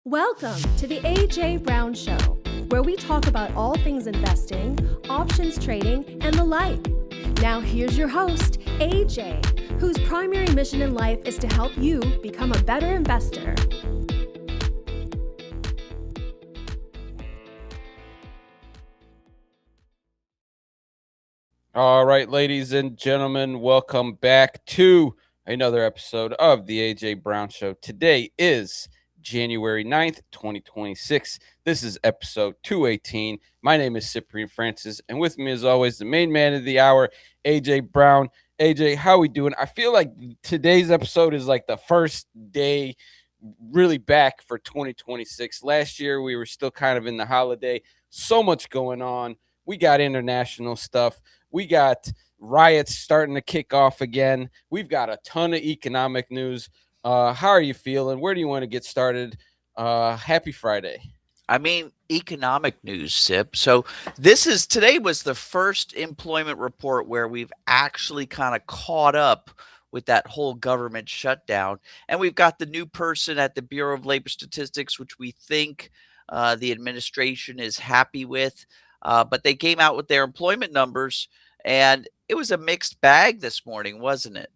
Welcome to the AJ Brown Show, where we talk about all things investing, options trading, and the like. Now, here's your host, AJ, whose primary mission in life is to help you become a better investor. All right, ladies and gentlemen, welcome back to another episode of the AJ Brown Show. Today is January 9th, 2026. This is episode 218. My name is Cyprian Francis, and with me, as always, the main man of the hour, AJ Brown. AJ, how we doing? I feel like today's episode is like the first day really back for 2026. Last year, we were still kind of in the holiday. So much going on. We got international stuff. We got riots starting to kick off again. We've got a ton of economic news. How are you feeling? Where do you want to get started? Happy Friday. I mean, economic news, Sip. So today was the first employment report where we've actually kind of caught up with that whole government shutdown. And we've got the new person at the Bureau of Labor Statistics, which we think the administration is happy with. But they came out with their employment numbers, and it was a mixed bag this morning, wasn't it?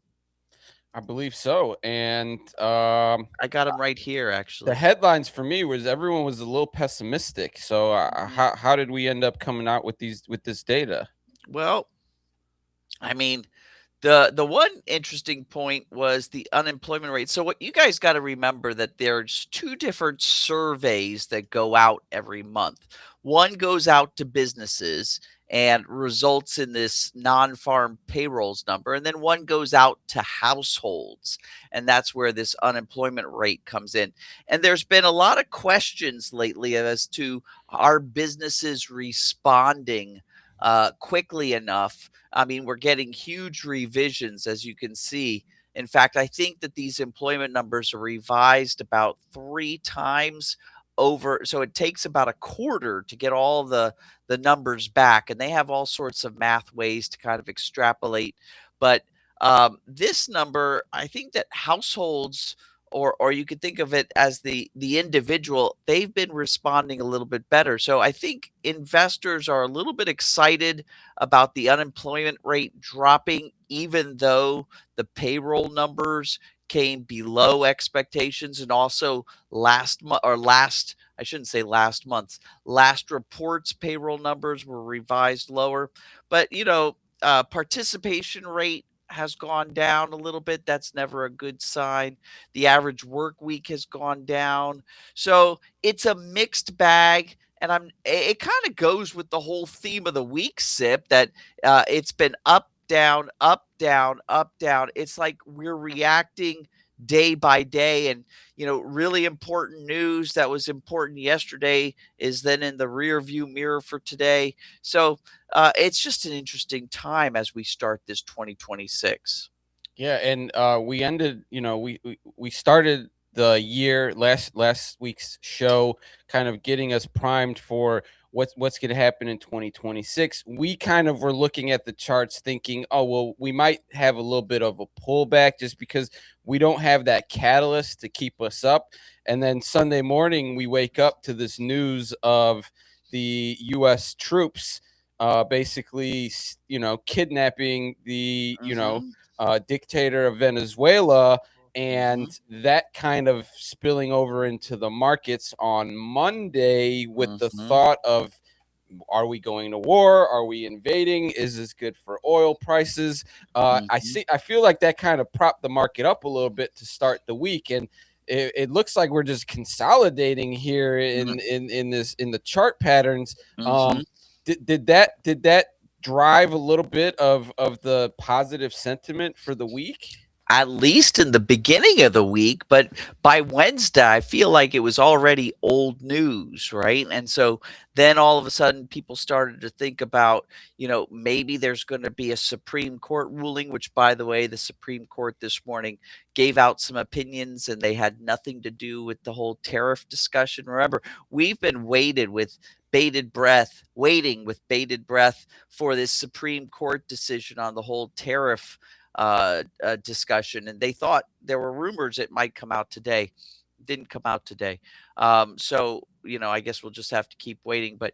I believe so. And I got them right here, actually. the headlines for me was everyone was a little pessimistic. So how did we end up coming out with this data? Well, I mean, the one interesting point was the unemployment rate. So what you guys got to remember that there's two different surveys that go out every month. One goes out to businesses and results in this non-farm payrolls number, and then one goes out to households, and that's where this unemployment rate comes in. And there's been a lot of questions lately as to are businesses responding quickly enough. I mean, we're getting huge revisions, as you can see. In fact, I think that these employment numbers are revised about 3 times over. So it takes about a quarter to get all the numbers back, and they have all sorts of math ways to kind of extrapolate. But this number, I think that households, or you could think of it as the individual, they've been responding a little bit better. So I think investors are a little bit excited about the unemployment rate dropping, even though the payroll numbers came below expectations. And also last month, or last, I shouldn't say last month's, last reports payroll numbers were revised lower. But participation rate has gone down a little bit. That's never a good sign. The average work week has gone down. So it's a mixed bag. And it kind of goes with the whole theme of the week, Sip, that it's been up, down, up, down, up, down. It's like we're reacting day by day. And, really important news that was important yesterday is then in the rear view mirror for today. So it's just an interesting time as we start this 2026. Yeah, and we ended. We started the year last week's show, kind of getting us primed for what's going to happen in 2026. We kind of were looking at the charts, thinking, oh well, we might have a little bit of a pullback just because we don't have that catalyst to keep us up. And then Sunday morning, we wake up to this news of the U.S. troops, basically, kidnapping the dictator of Venezuela, and that kind of spilling over into the markets on Monday with the thought of, are we going to war? Are we invading? Is this good for oil prices? I feel like that kind of propped the market up a little bit to start the week, and it looks like we're just consolidating here in the chart patterns. Did that drive a little bit of the positive sentiment for the week? At least in the beginning of the week, but by Wednesday, I feel like it was already old news, right? And so then all of a sudden, people started to think about, maybe there's going to be a Supreme Court ruling, which, by the way, the Supreme Court this morning gave out some opinions, and they had nothing to do with the whole tariff discussion. Remember, we've been waiting with bated breath for this Supreme Court decision on the whole tariff discussion, and they thought there were rumors it might come out today. Didn't come out today. So, I guess we'll just have to keep waiting. But,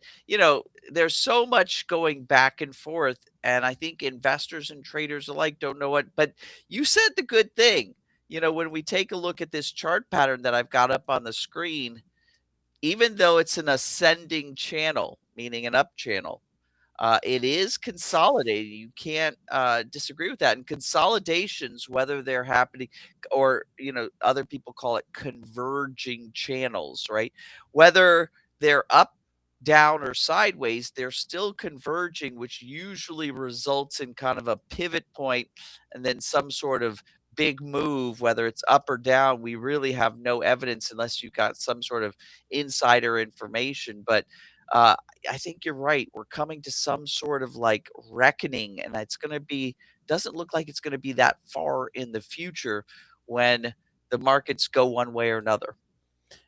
there's so much going back and forth. And I think investors and traders alike don't know what. But you said the good thing. When we take a look at this chart pattern that I've got up on the screen, even though it's an ascending channel, meaning an up channel, it is consolidating. You can't disagree with that. And consolidations, whether they're happening or, other people call it converging channels, right? Whether they're up, down, or sideways, they're still converging, which usually results in kind of a pivot point and then some sort of big move, whether it's up or down. We really have no evidence unless you've got some sort of insider information. But uh, I think you're right. We're coming to some sort of like reckoning, and it's going to be, doesn't look like it's going to be that far in the future when the markets go one way or another.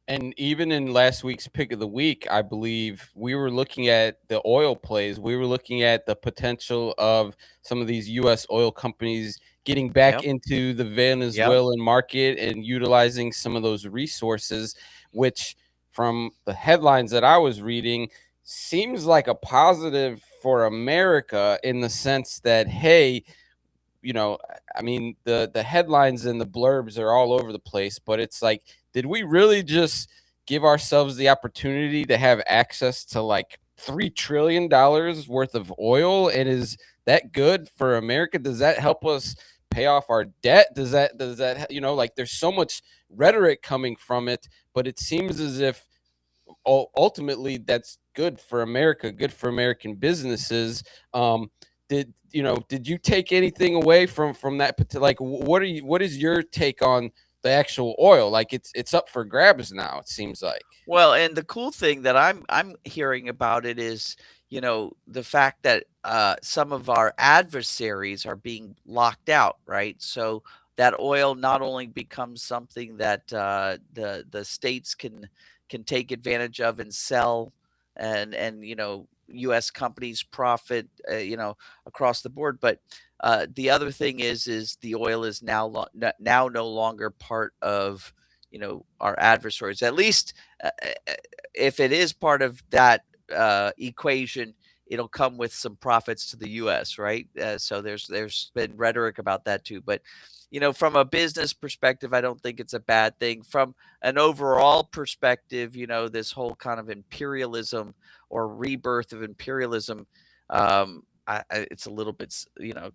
And even in last week's pick of the week, I believe we were looking at the oil plays. We were looking at the potential of some of these U.S. oil companies getting back Yep. into the Yep. Venezuelan market and utilizing some of those resources, which from the headlines that I was reading seems like a positive for America in the sense that, hey, I mean, the headlines and the blurbs are all over the place, but it's like, did we really just give ourselves the opportunity to have access to like $3 trillion worth of oil? And is that good for America? Does that help us pay off our debt? Does that like there's so much rhetoric coming from it, but it seems as if ultimately that's good for America, good for American businesses. Did you take anything away from that? Like, what is your take on the actual oil? Like, it's up for grabs now. It seems like. Well, and the cool thing that I'm hearing about it is, the fact that some of our adversaries are being locked out, right? So that oil not only becomes something that the states can take advantage of and sell, and U.S. companies profit, across the board, but the other thing is the oil is now no longer part of our adversaries. At least uh, uh, if it is part of that equation, it'll come with some profits to the U.S. Right? So there's been rhetoric about that too, but from a business perspective, I don't think it's a bad thing. From an overall perspective, this whole kind of imperialism or rebirth of imperialism. It's a little bit,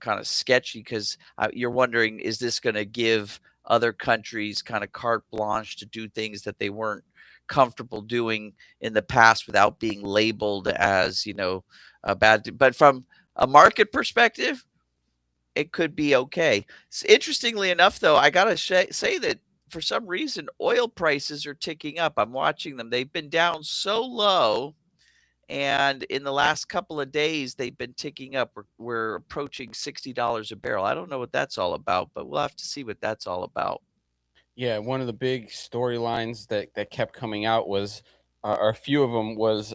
kind of sketchy because you're wondering, is this going to give other countries kind of carte blanche to do things that they weren't comfortable doing in the past without being labeled as, bad? But from a market perspective, it could be okay. Interestingly enough, though, I gotta say that for some reason, oil prices are ticking up. I'm watching them. They've been down so low, and in the last couple of days, they've been ticking up. We're approaching $60 a barrel. I don't know what that's all about, but we'll have to see what that's all about. Yeah, one of the big storylines that kept coming out was, or a few of them was,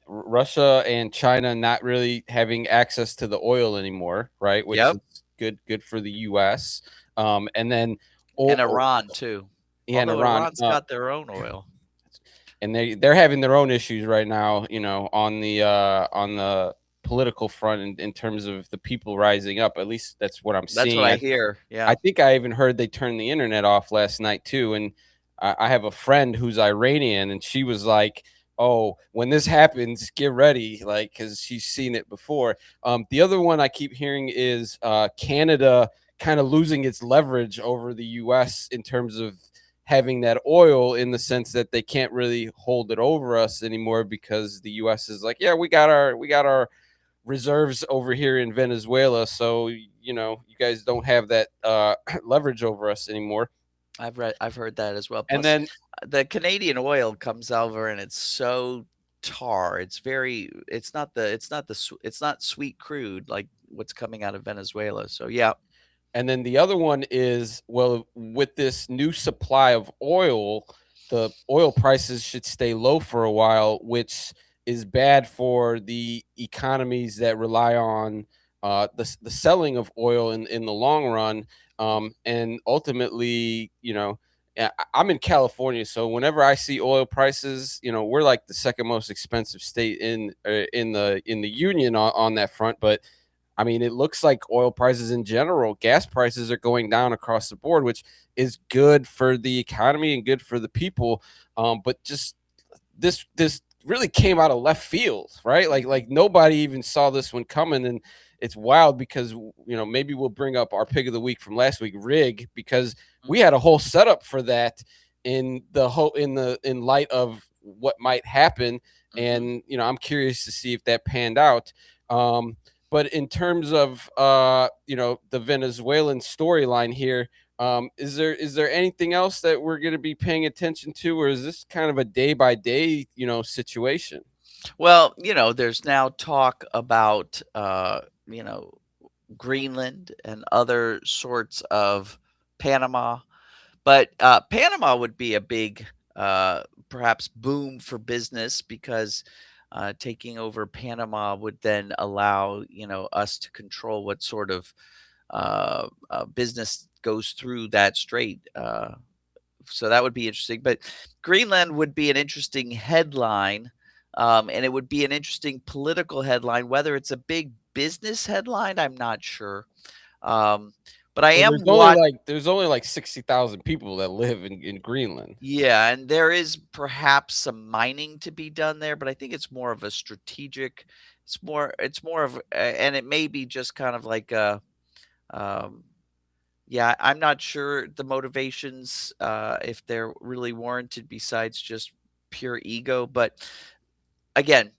Russia and China not really having access to the oil anymore, right? Which Yep, is good for the U.S. And then, and oh, Iran too. yeah, and Although Iran. Iran's got their own oil. And they're having their own issues right now, on the political front in terms of the people rising up. At least that's what I'm That's what seeing. I I, hear. I Yeah. think I even heard they turned the internet off last night too. And I have a friend who's Iranian, and she was like, "Oh, when this happens, get ready," like because she's seen it before. The other one I keep hearing is Canada kind of losing its leverage over the U.S. in terms of having that oil, in the sense that they can't really hold it over us anymore because the US is like, yeah, we got our reserves over here in Venezuela, so you guys don't have that leverage over us anymore. I've heard that as well. And Plus, then the Canadian oil comes over and it's so tar. It's not sweet crude like what's coming out of Venezuela. So yeah, the other one is, well, with this new supply of oil, the oil prices should stay low for a while, which is bad for the economies that rely on the selling of oil in the long run. And ultimately, yeah, I'm in California, so whenever I see oil prices, we're like the second most expensive state in the union on that front. But I mean, it looks like oil prices in general, gas prices are going down across the board, which is good for the economy and good for the people. But just this really came out of left field, right? Like nobody even saw this one coming, and it's wild because maybe we'll bring up our pick of the week from last week, Rig, because we had a whole setup for that in light of what might happen, and I'm curious to see if that panned out. But in terms of the Venezuelan storyline here, is there anything else that we're going to be paying attention to, or is this kind of a day by day situation? Well, there's now talk about Greenland and other sorts of Panama. But Panama would be a big, perhaps, boom for business because taking over Panama would then allow us to control what sort of business goes through that strait. So that would be interesting. But Greenland would be an interesting headline, and it would be an interesting political headline. Whether it's a big business headline, I'm not sure. But I Well, am there's only like 60,000 people that live in Greenland. Yeah, and there is perhaps some mining to be done there, but I think it's more of a strategic. It's more of, and it may be just kind of like a, um, yeah, I'm not sure the motivations, if they're really warranted besides just pure ego. But again,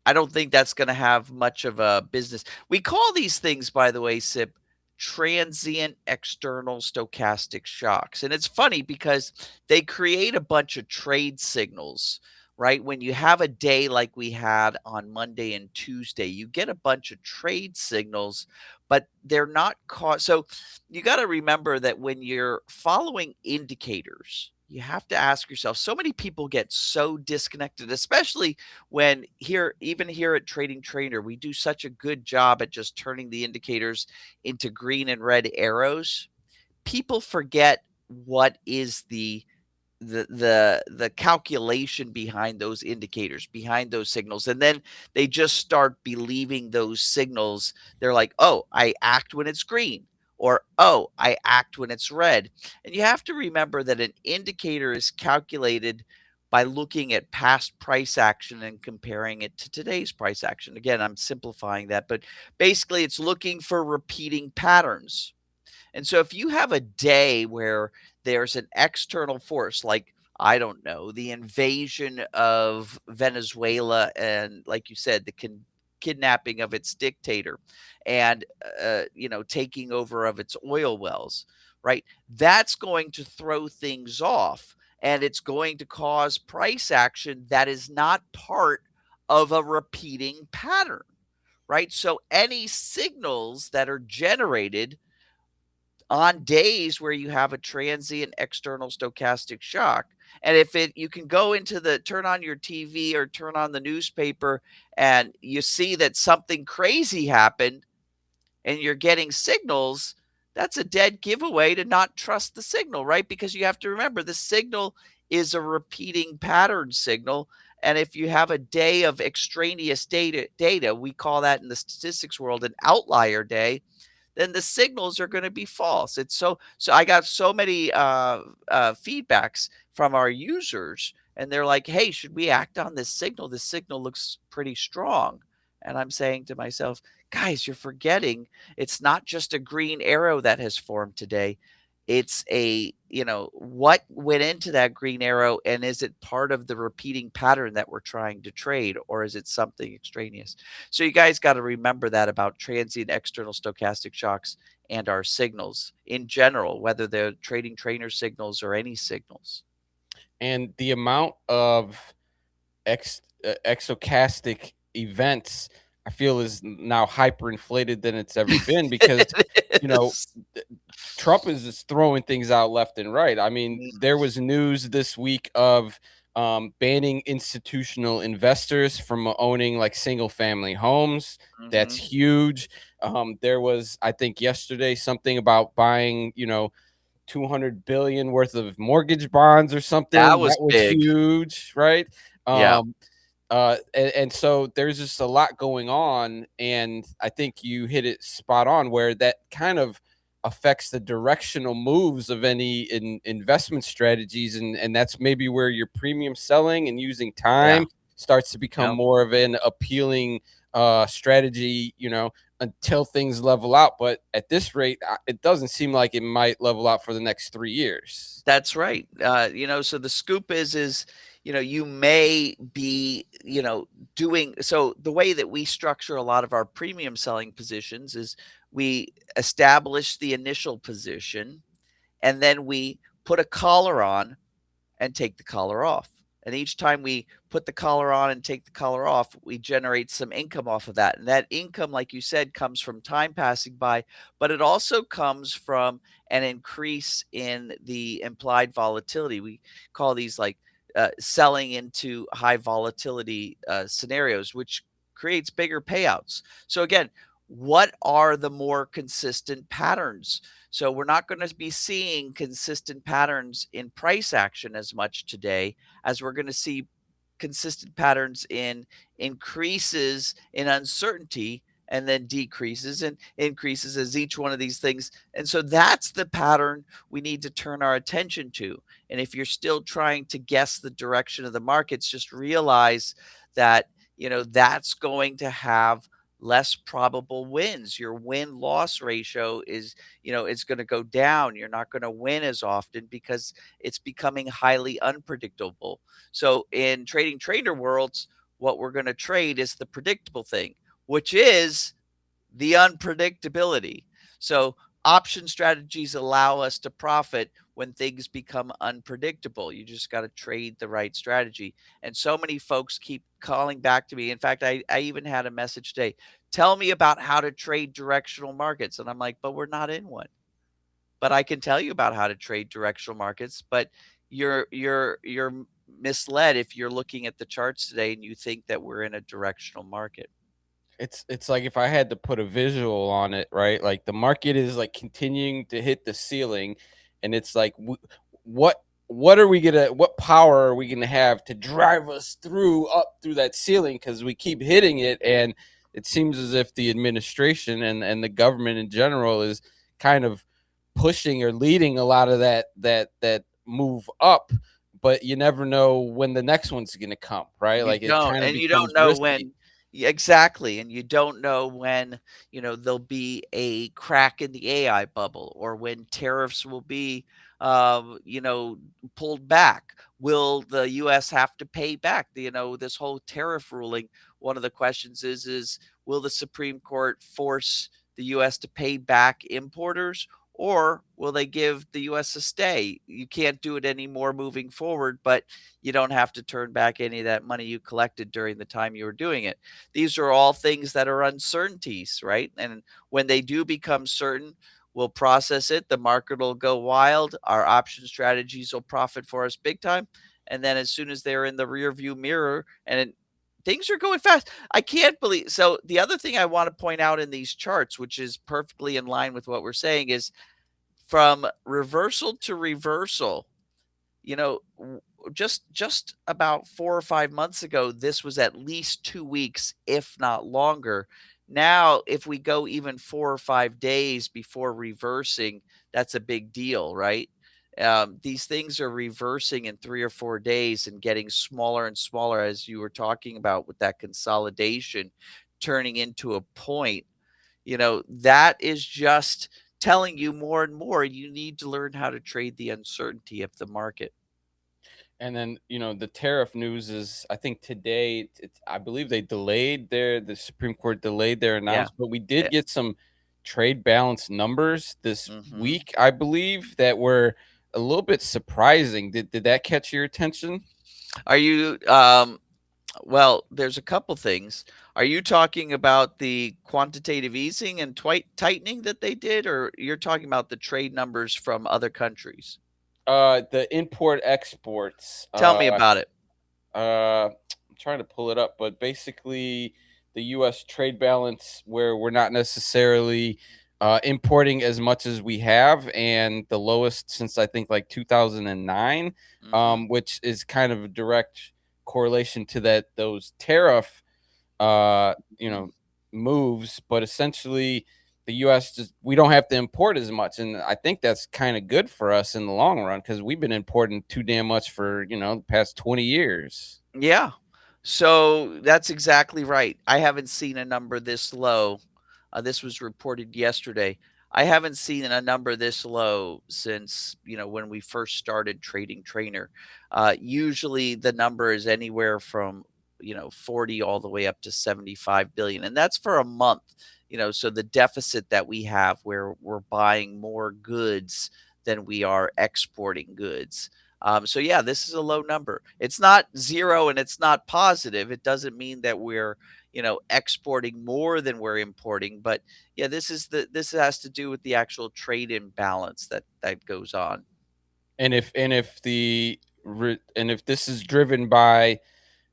I don't think that's going to have much of a business. We call these things, by the way, Sip, transient external stochastic shocks. And it's funny because they create a bunch of trade signals, right? When you have a day like we had on Monday and Tuesday, you get a bunch of trade signals, but they're not caught. So you got to remember that when you're following indicators, you have to ask yourself, so many people get so disconnected, especially when even here at Trading Trainer, we do such a good job at just turning the indicators into green and red arrows. People forget what is the calculation behind those indicators, behind those signals, and then they just start believing those signals. They're like, oh, I act when it's green, or oh, I act when it's red. And you have to remember that an indicator is calculated by looking at past price action and comparing it to today's price action. Again, I'm simplifying that, but basically it's looking for repeating patterns. And so if you have a day where there's an external force, like, I don't know, the invasion of Venezuela, and like you said, the kidnapping of its dictator, and taking over of its oil wells, right? That's going to throw things off, and it's going to cause price action that is not part of a repeating pattern, right? So any signals that are generated on days where you have a transient external stochastic shock. And if you can go into turn on your TV or turn on the newspaper and you see that something crazy happened and you're getting signals, that's a dead giveaway to not trust the signal, right? Because you have to remember the signal is a repeating pattern signal. And if you have a day of extraneous data, we call that in the statistics world an outlier day, then the signals are going to be false. It's so I got so many feedbacks from our users, and they're like, "Hey, should we act on this signal? This signal looks pretty strong." And I'm saying to myself, "Guys, you're forgetting it's not just a green arrow that has formed today. It's what went into that green arrow, and is it part of the repeating pattern that we're trying to trade, or is it something extraneous?" So you guys got to remember that about transient external stochastic shocks and our signals in general, whether they're Trading Trainer signals or any signals. And the amount of exocastic events, I feel, is now hyperinflated than it's ever been because Trump is just throwing things out left and right. I mean, there was news this week of banning institutional investors from owning like single family homes. That's huge. There was, I think, yesterday something about buying, 200 billion worth of mortgage bonds or something. That was That was big. huge, right? Yeah. And so there's just a lot going on, and I think you hit it spot on where that kind of affects the directional moves of any investment strategies, and that's maybe where your premium selling and using Yeah. time starts to become Yep. more of an appealing strategy, until things level out. But at this rate, it doesn't seem like it might level out for the next 3 years. That's right. So the scoop is, you may be, doing so. The way that we structure a lot of our premium selling positions is we establish the initial position, and then we put a collar on and take the collar off. And each time we put the collar on and take the collar off, we generate some income off of that. And that income, like you said, comes from time passing by, but it also comes from an increase in the implied volatility. We call these like selling into high volatility scenarios, which creates bigger payouts. So, again, what are the more consistent patterns? So we're not going to be seeing consistent patterns in price action as much today as we're going to see consistent patterns in increases in uncertainty and then decreases and increases as each one of these things. And so that's the pattern we need to turn our attention to. And if you're still trying to guess the direction of the markets, just realize that, that's going to have less probable wins. Your win-loss ratio is, it's going to go down. You're not going to win as often because it's becoming highly unpredictable. So in trading trader worlds, what we're going to trade is the predictable thing, which is the unpredictability. So option strategies allow us to profit when things become unpredictable. You just got to trade the right strategy. And so many folks keep calling back to me. In fact, I even had a message today. Tell me about how to trade directional markets. And I'm like, but we're not in one. But I can tell you about how to trade directional markets, but you're misled if you're looking at the charts today and you think that we're in a directional market. It's like if I had to put a visual on it, right? Like the market is like continuing to hit the ceiling, and it's like what are we gonna what power are we gonna have to drive us up through that ceiling? Because we keep hitting it, and it seems as if the administration and the government in general is kind of pushing or leading a lot of that move up. But you never know when the next one's gonna come, right? You Like it don't, kind of and you don't becomes know risky. when. Yeah, exactly, and you don't know when, there'll be a crack in the AI bubble or when tariffs will be, pulled back. Will the US have to pay back this whole tariff ruling? One of the questions is will the Supreme Court force the US to pay back importers, or will they give the US a stay? You can't do it anymore moving forward, but you don't have to turn back any of that money you collected during the time you were doing it. These are all things that are uncertainties, right? And when they do become certain, we'll process it. The market will go wild. Our option strategies will profit for us big time. And then as soon as they're in the rear view mirror things are going fast. I can't believe. So the other thing I want to point out in these charts, which is perfectly in line with what we're saying, is from reversal to reversal, just about 4 or 5 months ago, this was at least 2 weeks, if not longer. Now, if we go even 4 or 5 days before reversing, that's a big deal, right? These things are reversing in 3 or 4 days and getting smaller and smaller, as you were talking about with that consolidation turning into a point. That is just telling you more and more you need to learn how to trade the uncertainty of the market. And then, the tariff news is, I think today, I believe the Supreme Court delayed their Yeah. announcement, but we did Yeah. get some trade balance numbers this Mhm. week, I believe, that were a little bit surprising. Did that catch your attention? Are you well, there's a couple things. Are you talking about the quantitative easing and tightening that they did, or you're talking about the trade numbers from other countries? The import exports. Tell me about it. I'm trying to pull it up, but basically, the U.S. trade balance, where we're not necessarily importing as much as we have, and the lowest since I think like 2009, Hmm. which is kind of a direct correlation to those tariff you know, moves. But essentially, the U.S. just we don't have to import as much, and I think that's kind of good for us in the long run because we've been importing too damn much for the past 20 years. Yeah. So that's exactly right. I haven't seen a number this low. This was reported yesterday. I haven't seen a number this low since, when we first started trading trainer. Usually the number is anywhere from, 40 all the way up to 75 billion. And that's for a month. So the deficit that we have where we're buying more goods than we are exporting goods. So yeah, this is a low number. It's not zero and it's not positive. It doesn't mean that we're, exporting more than we're importing. But yeah, this has to do with the actual trade imbalance that goes on. And if this is driven by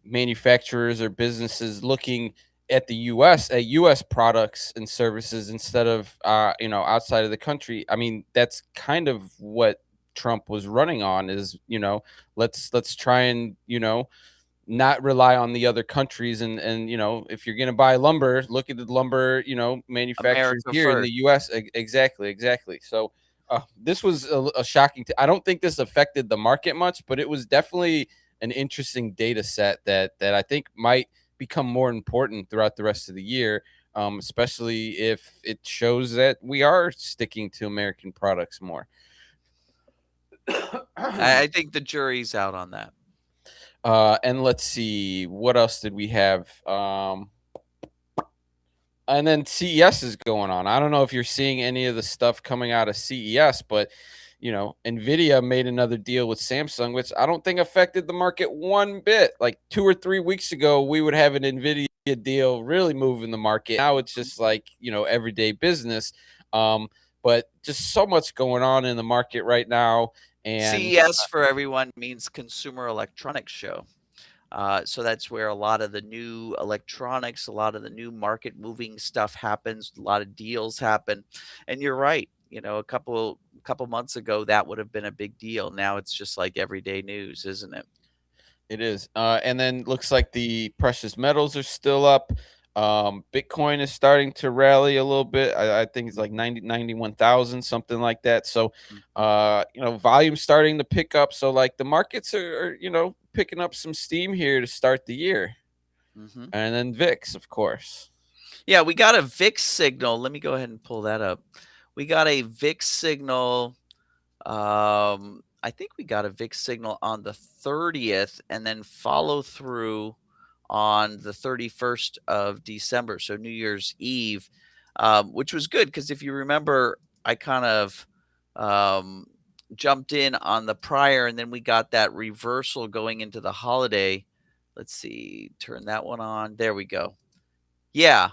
manufacturers or businesses looking at the US at US products and services instead of outside of the country. I mean, that's kind of what Trump was running on is, let's try and, not rely on the other countries, and if you're going to buy lumber, look at the lumber manufacturers America here in the first. US. Exactly. So this was a shocking I don't think this affected the market much, but it was definitely an interesting data set that I think might become more important throughout the rest of the year, especially if it shows that we are sticking to American products more. I think the jury's out on that. And let's see, what else did we have? And then CES is going on. I don't know if you're seeing any of the stuff coming out of CES, but Nvidia made another deal with Samsung, which I don't think affected the market one bit. Like 2 or 3 weeks ago, we would have an Nvidia deal really moving the market. Now it's just like everyday business. But just so much going on in the market right now, and CES for everyone means Consumer Electronics Show. So that's where a lot of the new electronics, a lot of the new market moving stuff happens, a lot of deals happen. And you're right, a couple months ago that would have been a big deal. Now it's just like everyday news, isn't it? it is. And then looks like the precious metals are still up. Bitcoin is starting to rally a little bit. I think it's like 91,000, something like that. So, Mhm. volume starting to pick up. So, like the markets are picking up some steam here to start the year. Mhm. And then VIX, of course. Yeah, we got a VIX signal. Let me go ahead and pull that up. We got a VIX signal. I think we got a VIX signal on the 30th and then follow through on the 31st of December, so New Year's Eve, which was good because if you remember, I kind of um, jumped in on the prior, and then we got that reversal going into the holiday. Let's see, turn that one on. There we go. Yeah.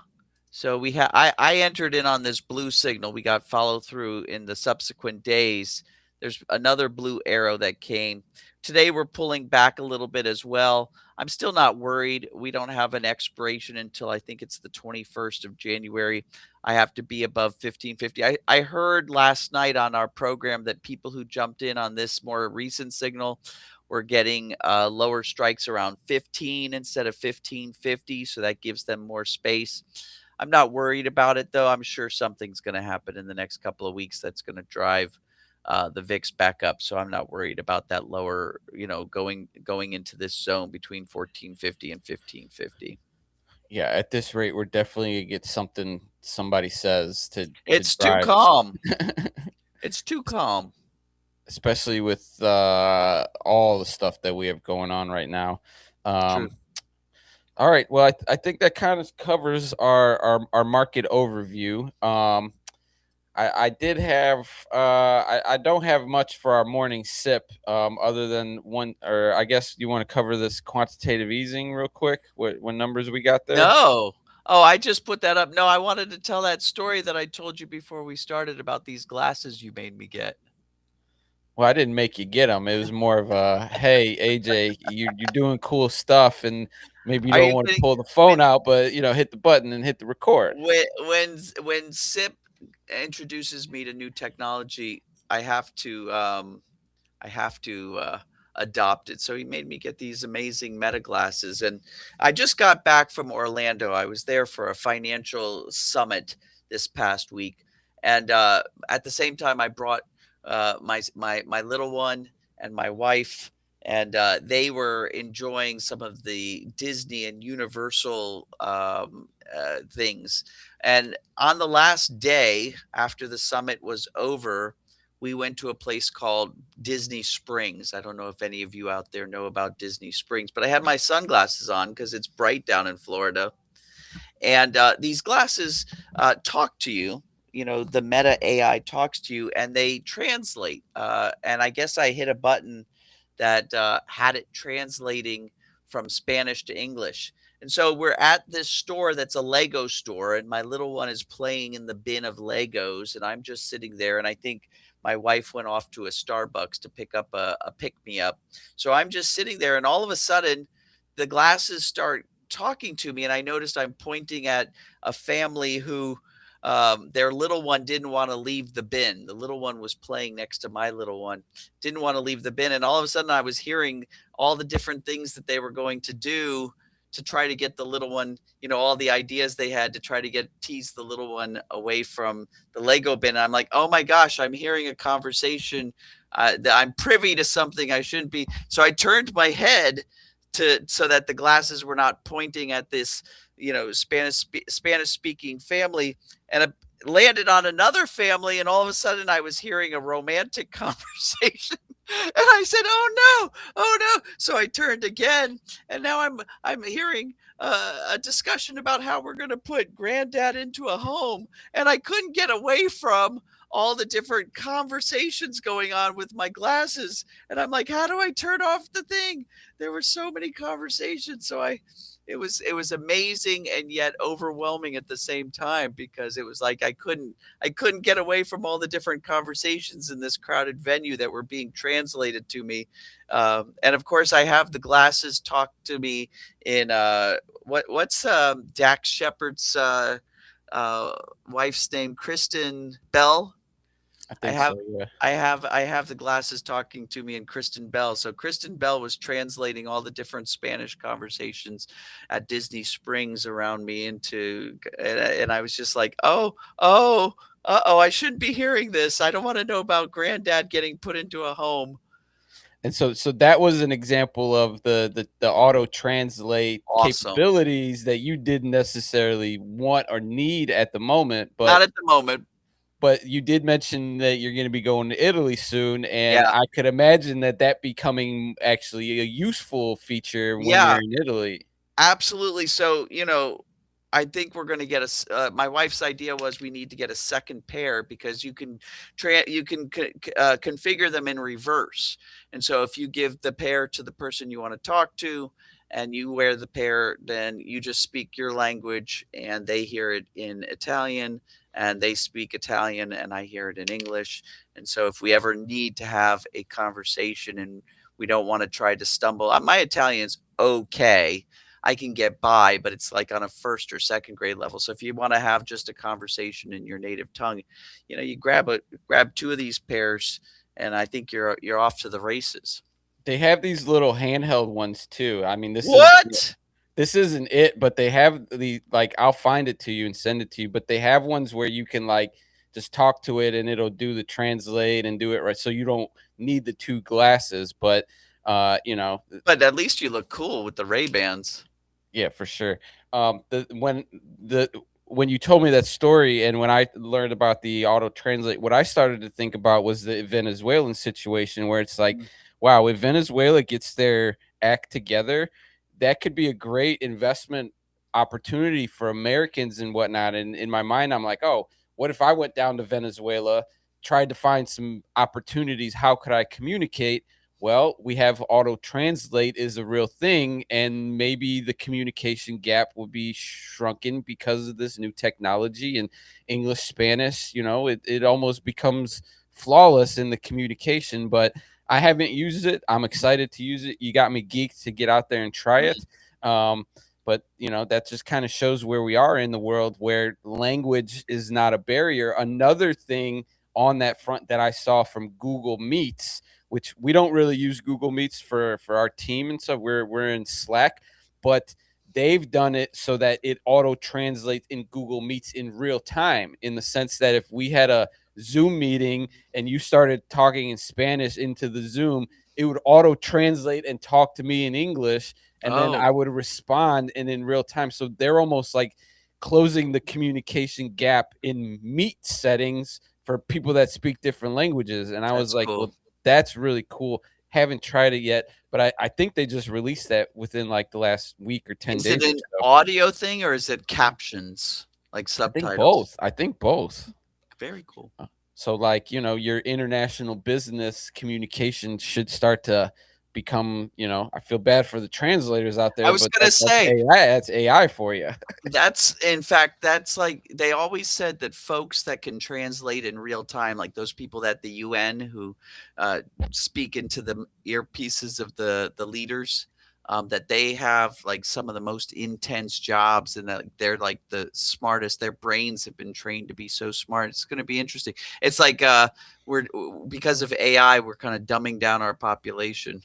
So I entered in on this blue signal. We got follow through in the subsequent days. There's another blue arrow that came. Today we're pulling back a little bit as well. I'm still not worried. We don't have an expiration until I think it's the 21st of January. I have to be above 1550. I heard last night on our program that people who jumped in on this more recent signal were getting lower strikes around 15 instead of 1550. So that gives them more space. I'm not worried about it though. I'm sure something's going to happen in the next couple of weeks that's going to drive the VIX back up. So I'm not worried about that lower, going into this zone between 1450 and 1550. Yeah, at this rate, we're definitely gonna get something somebody says to It's too drive. calm. It's too calm. Especially with all the stuff that we have going on right now. True. Um, all right, well, I think that kind of covers our market overview. I did have I don't have much for our morning sip, other than one, or I guess you want to cover this quantitative easing real quick. What numbers we got there? No. Oh, I just put that up. No, I wanted to tell that story that I told you before we started about these glasses you made me get. Well, I didn't make you get them. It was more of a, hey, AJ, you're doing cool stuff, and maybe you Are don't you want to kidding? pull the When phone out, but hit the button and hit the record. when when Sip introduces me to new technology, I have to adopt it. So he made me get these amazing Meta glasses, and I just got back from Orlando. I was there for a financial summit this past week, and at the same time, I brought my little one and my wife, and they were enjoying some of the Disney and Universal things. And on the last day after the summit was over, we went to a place called Disney Springs. I don't know if any of you out there know about Disney Springs, but I had my sunglasses on because it's bright down in Florida. And these glasses talk to you. You know, the Meta AI talks to you and they translate. And I guess I hit a button that had it translating from Spanish to English. And so we're at this store that's a Lego store, and my little one is playing in the bin of Legos, and I'm just sitting there. And I think my wife went off to a Starbucks to pick up a pick me up. So I'm just sitting there, and all of a sudden, the glasses start talking to me, and I noticed I'm pointing at a family who their little one didn't want to leave the bin. The little one was playing next to my little one, didn't want to leave the bin, and all of a sudden I was hearing all the different things that they were going to do to try to get the little one, you know, all the ideas they had to try to tease the little one away from the Lego bin. And I'm like, oh my gosh, I'm hearing a conversation that I'm privy to something I shouldn't be. So I turned my head so that the glasses were not pointing at this, you know, Spanish speaking family, and it landed on another family. And all of a sudden I was hearing a romantic conversation. And I said, "Oh no, oh no!" So I turned again, and now I'm hearing a discussion about how we're going to put Granddad into a home, and I couldn't get away from all the different conversations going on with my glasses. And I'm like, "How do I turn off the thing?" There were so many conversations, so it was amazing and yet overwhelming at the same time, because it was like I couldn't get away from all the different conversations in this crowded venue that were being translated to me. And of course I have the glasses talk to me in what's Dax Shepard's wife's name, Kristen Bell. I think have so, yeah. I have the glasses talking to me in Kristen Bell. So Kristen Bell was translating all the different Spanish conversations at Disney Springs around me and I was just like, oh, I shouldn't be hearing this. I don't want to know about Granddad getting put into a home. And so that was an example of the auto translate Awesome. capabilities that you didn't necessarily want or need at the moment, but Not at the moment. But you did mention that you're going to be going to Italy soon, and Yeah. I could imagine that becoming actually a useful feature when Yeah. you're in Italy. Absolutely. So, you know, I think we're going to get my wife's idea was we need to get a second pair, because you can configure them in reverse. And so if you give the pair to the person you want to talk to and you wear the pair, then you just speak your language and they hear it in Italian, and they speak Italian and I hear it in English. And so if we ever need to have a conversation and we don't want to try to stumble, my Italian's okay. I can get by, but it's like on a first or second grade level. So if you want to have just a conversation in your native tongue, you know, you grab two of these pairs, and I think you're off to the races. They have these little handheld ones too. I mean, this isn't it, but they have like, I'll find it to you and send it to you, but they have ones where you can like just talk to it and it'll do the translate and do it right. So you don't need the two glasses, but you know, but at least you look cool with the Ray-Bans. Yeah, for sure. When you told me that story and when I learned about the auto translate, what I started to think about was the Venezuelan situation, where it's like, wow, if Venezuela gets their act together, that could be a great investment opportunity for Americans and whatnot. And in my mind, I'm like, oh, what if I went down to Venezuela, tried to find some opportunities? How could I communicate? Well, we have auto translate is a real thing, and maybe the communication gap will be shrunken because of this new technology. And English, Spanish, you know, it almost becomes flawless in the communication. But I haven't used it. I'm excited to use it. You got me geeked to get out there and try it. But that just kind of shows where we are in the world, where language is not a barrier. Another thing on that front that I saw from Google Meets, which we don't really use Google Meets for our team and stuff. We're in Slack, but they've done it so that it auto translates in Google Meets in real time, in the sense that if we had a Zoom meeting and you started talking in Spanish into the Zoom, it would auto translate and talk to me in English, and then I would respond and in real time. So they're almost like closing the communication gap in Meet settings for people that speak different languages. And I was like, well, that's really cool. Haven't tried it yet, but I think they just released that within like the last week or 10 days. Is it an audio thing or is it captions, like subtitles? I think both. Very cool. So like, your international business communication should start to become, I feel bad for the translators out there. I was going to say that's AI for you. In fact, that's like, they always said that folks that can translate in real time, like those people at the UN who speak into the earpieces of the leaders, that they have like some of the most intense jobs, and that they're like the smartest. Their brains have been trained to be so smart. It's going to be interesting. It's like because of AI, we're kind of dumbing down our population.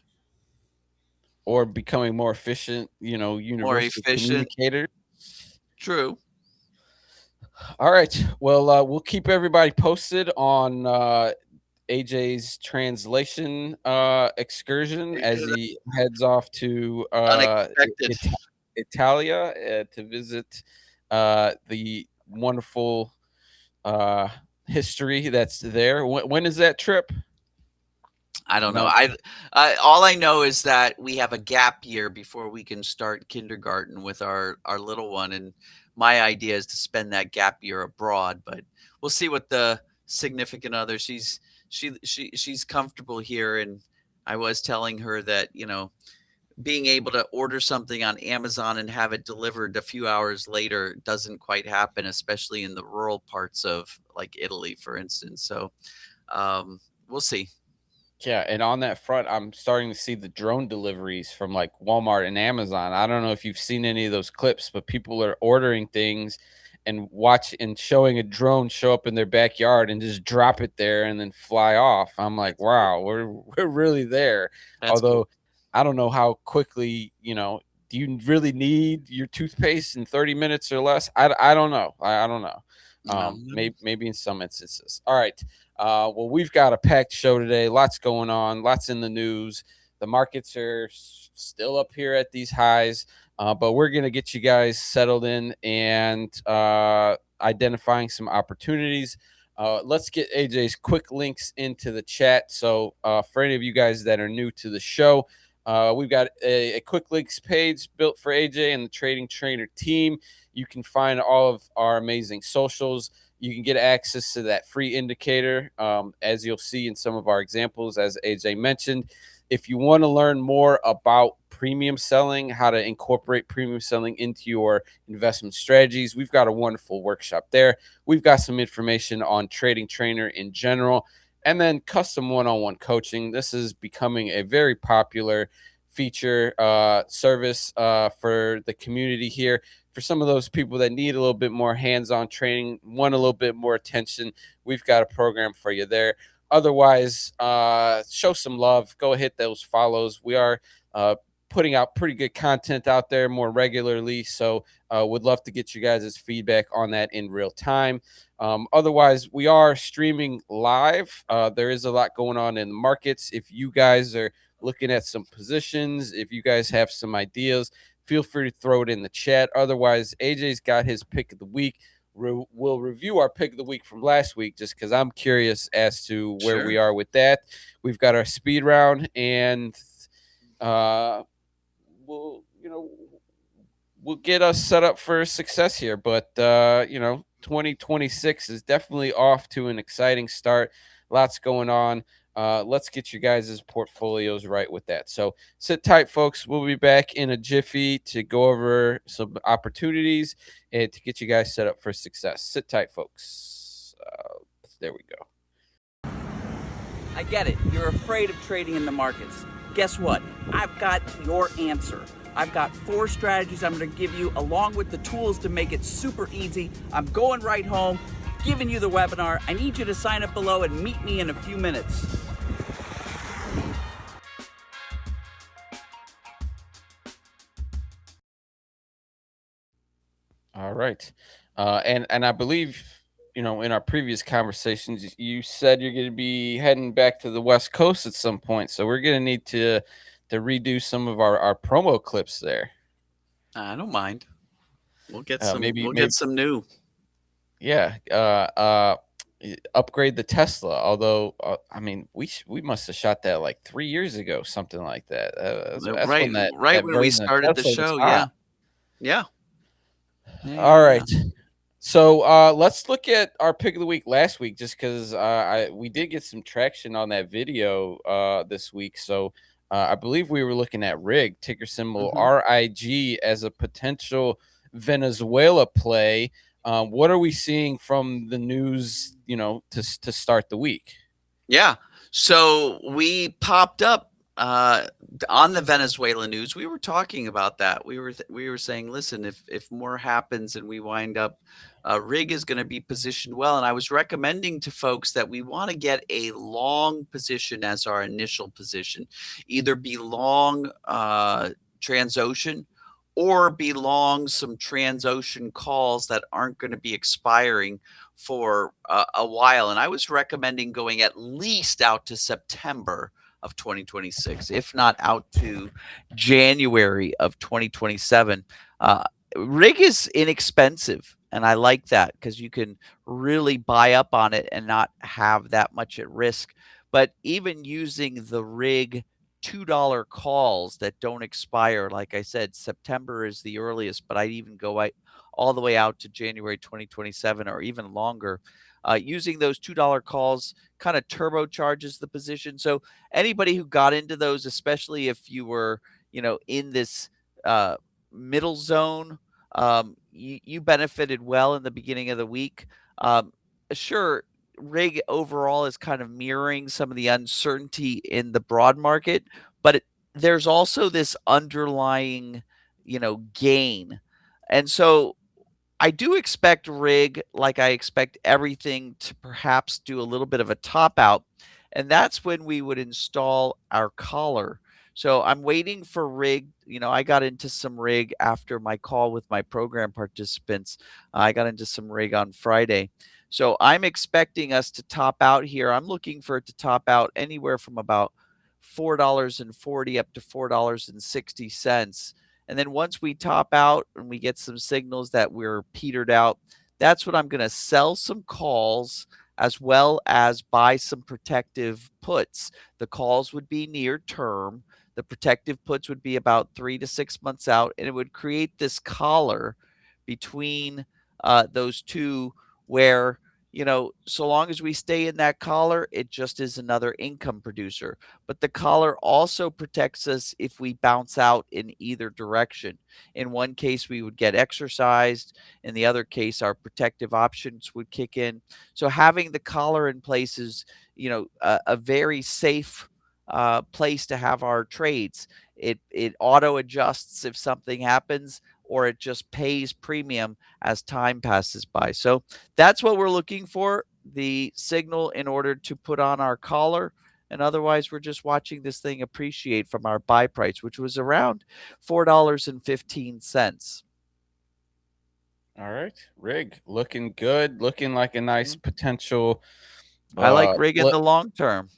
Or becoming more efficient, more efficient communicators. True. All right. Well, we'll keep everybody posted on AJ's translation excursion as he heads off to Italia to visit the wonderful history that's there. When is that trip? I don't know. All I know is that we have a gap year before we can start kindergarten with our little one, and my idea is to spend that gap year abroad. But we'll see what the significant other. She's comfortable here, and I was telling her that being able to order something on Amazon and have it delivered a few hours later doesn't quite happen, especially in the rural parts of like Italy, for instance. So we'll see. Yeah, and on that front, I'm starting to see the drone deliveries from like Walmart and Amazon. I don't know if you've seen any of those clips, but people are ordering things and showing a drone show up in their backyard and just drop it there and then fly off. I'm like, wow, we're really there. Although cool. I don't know how quickly, do you really need your toothpaste in 30 minutes or less? I don't know. I don't know. Maybe in some instances. All right. Well, we've got a packed show today. Lots going on, lots in the news. The markets are still up here at these highs, but we're going to get you guys settled in and identifying some opportunities. Let's get AJ's quick links into the chat. So for any of you guys that are new to the show, we've got a quick links page built for AJ and the Trading Trainer team. You can find all of our amazing socials. You can get access to that free indicator, as you'll see in some of our examples, as AJ mentioned. If you want to learn more about premium selling, how to incorporate premium selling into your investment strategies, we've got a wonderful workshop there. We've got some information on Trading Trainer in general, and then custom one-on-one coaching. This is becoming a very popular feature service for the community here. For some of those people that need a little bit more hands-on training, want a little bit more attention, we've got a program for you there. Otherwise, show some love. Go hit those follows. We are putting out pretty good content out there more regularly, so would love to get you guys' feedback on that in real time. Otherwise, we are streaming live. There is a lot going on in the markets. If you guys are looking at some positions, if you guys have some ideas, feel free to throw it in the chat. Otherwise, AJ's got his pick of the week. We'll review our pick of the week from last week just because I'm curious as to where we are with that. We've got our speed round, and we'll get us set up for success here. But 2026 is definitely off to an exciting start. Lots going on. Let's get you guys' portfolios right with that. So sit tight, folks. We'll be back in a jiffy to go over some opportunities and to get you guys set up for success. Sit tight, folks. There we go. I get it. You're afraid of trading in the markets. Guess what? I've got your answer. I've got 4 strategies I'm going to give you along with the tools to make it super easy. I'm going right home, giving you the webinar. I need you to sign up below and meet me in a few minutes. All right. And I believe, in our previous conversations, you said you're going to be heading back to the West Coast at some point. So we're going to need to redo some of our promo clips there. I don't mind. We'll get maybe some new. Yeah. Upgrade the Tesla. Although, I mean, we must have shot that like 3 years ago, something like that. That's right when we started the show. Yeah. All right. So let's look at our pick of the week last week, just because we did get some traction on that video this week. So I believe we were looking at RIG, ticker symbol RIG, as a potential Venezuela play. What are we seeing from the news, to start the week? Yeah. So we popped up on the Venezuela news. We were talking about that. We were saying, listen, if more happens and we wind up, RIG is going to be positioned well. And I was recommending to folks that we want to get a long position as our initial position, either be long Transocean or be long some Transocean calls that aren't going to be expiring for a while. And I was recommending going at least out to September of 2026, if not out to January of 2027. RIG is inexpensive, and I like that because you can really buy up on it and not have that much at risk. But even using the RIG $2 calls that don't expire, like I said, September is the earliest, but I'd even go all the way out to January 2027 or even longer. Using those $2 calls kind of turbocharges the position. So anybody who got into those, especially if you were, in this middle zone, you benefited well in the beginning of the week. Sure, RIG overall is kind of mirroring some of the uncertainty in the broad market, but there's also this underlying, gain. And so I do expect RIG, like I expect everything, to perhaps do a little bit of a top out, and that's when we would install our collar. So I'm waiting for RIG. I got into some RIG after my call with my program participants. I got into some RIG on Friday. So I'm expecting us to top out here. I'm looking for it to top out anywhere from about $4.40 up to $4.60. And then once we top out and we get some signals that we're petered out, that's when I'm going to sell some calls as well as buy some protective puts. The calls would be near term. The protective puts would be about 3 to 6 months out, and it would create this collar between those two where, so long as we stay in that collar, it just is another income producer. But the collar also protects us if we bounce out in either direction. In one case, we would get exercised. In the other case, our protective options would kick in. So having the collar in place is, a very safe place to have our trades. It auto adjusts if something happens, or it just pays premium as time passes by. So that's what we're looking for, the signal in order to put on our collar. And otherwise, we're just watching this thing appreciate from our buy price, which was around $4.15. All right. RIG looking good, looking like a nice potential. I like RIG in the long term.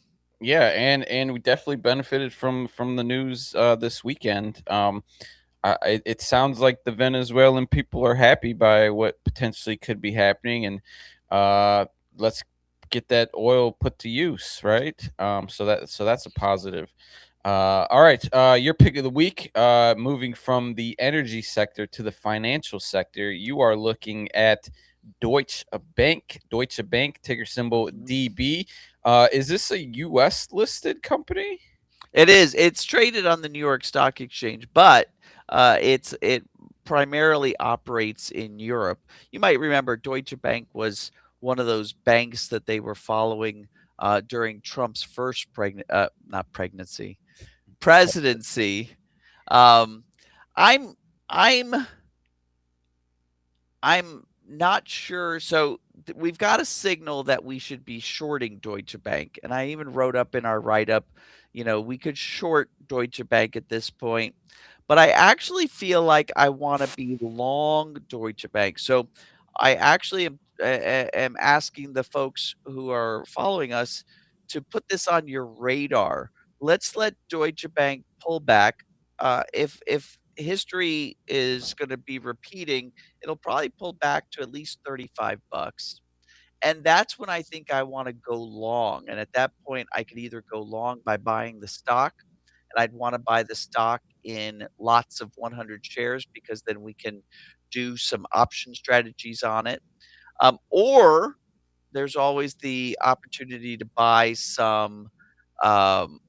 Yeah, and we definitely benefited from the news this weekend. It sounds like the Venezuelan people are happy by what potentially could be happening, and let's get that oil put to use, right? So that's a positive. All right, your pick of the week. Moving from the energy sector to the financial sector, you are looking at Deutsche Bank. Deutsche Bank, ticker symbol DB. Is this a U.S. listed company? It is. It's traded on the New York Stock Exchange, but it primarily operates in Europe. You might remember Deutsche Bank was one of those banks that they were following during Trump's first presidency. I'm I'm I'm not sure. So we've got a signal that we should be shorting Deutsche Bank. And I even wrote up in our write up, we could short Deutsche Bank at this point. But I actually feel like I want to be long Deutsche Bank. So I actually am asking the folks who are following us to put this on your radar. Let's let Deutsche Bank pull back. If history is going to be repeating, it'll probably pull back to at least 35 bucks. And that's when I think I wanna go long, and at that point, I could either go long by buying the stock, and I'd wanna buy the stock in lots of 100 shares because then we can do some option strategies on it, or there's always the opportunity to buy some, um,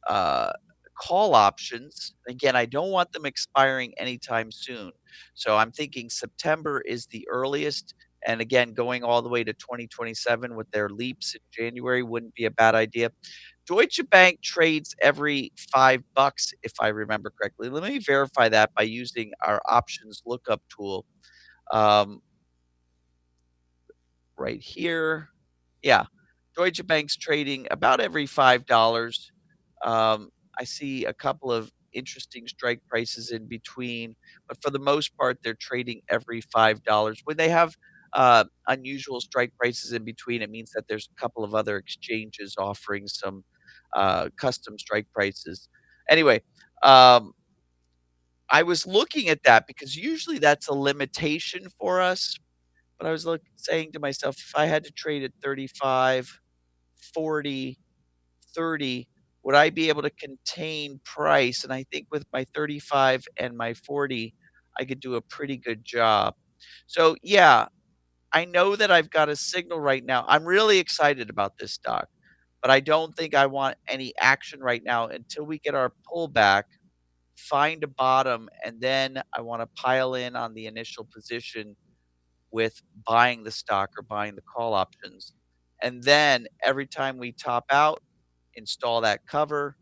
uh, call options. Again, I don't want them expiring anytime soon. So I'm thinking September is the earliest. And again, going all the way to 2027 with their leaps in January wouldn't be a bad idea. Deutsche Bank trades every $5, if I remember correctly. Let me verify that by using our options lookup tool um, right here. Yeah, Deutsche Bank's trading about every $5. I see a couple of interesting strike prices in between, but for the most part, they're trading every $5. When they have unusual strike prices in between, it means that there's a couple of other exchanges offering some custom strike prices. Anyway, um, I was looking at that because usually that's a limitation for us. But I was saying to myself, if I had to trade at 35, 40, 30, would I be able to contain price? And I think with my 35 and my 40, I could do a pretty good job. So, yeah, I know that I've got a signal right now. I'm really excited about this stock, but I don't think I want any action right now until we get our pullback, find a bottom, and then I want to pile in on the initial position with buying the stock or buying the call options. And then every time we top out, install that collar,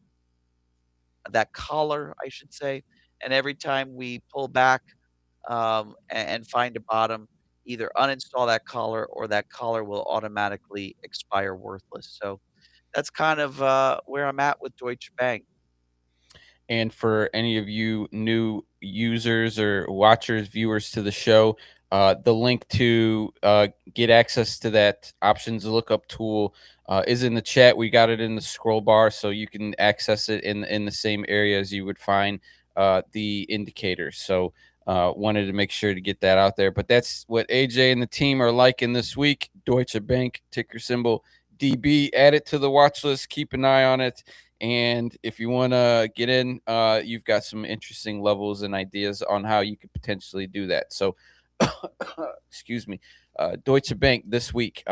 I should say. And every time we pull back and find a bottom, either uninstall that collar or that collar will automatically expire worthless. So that's kind of where I'm at with Deutsche Bank. And for any of you new users or watchers, viewers to the show, the link to get access to that options lookup tool is in the chat. We got it in the scroll bar, so you can access it in the same area as you would find the indicators. So wanted to make sure to get that out there. But that's what AJ and the team are liking this week. Deutsche Bank, ticker symbol DB. Add it to the watch list. Keep an eye on it. And if you want to get in, you've got some interesting levels and ideas on how you could potentially do that. So, excuse me, Deutsche Bank this week.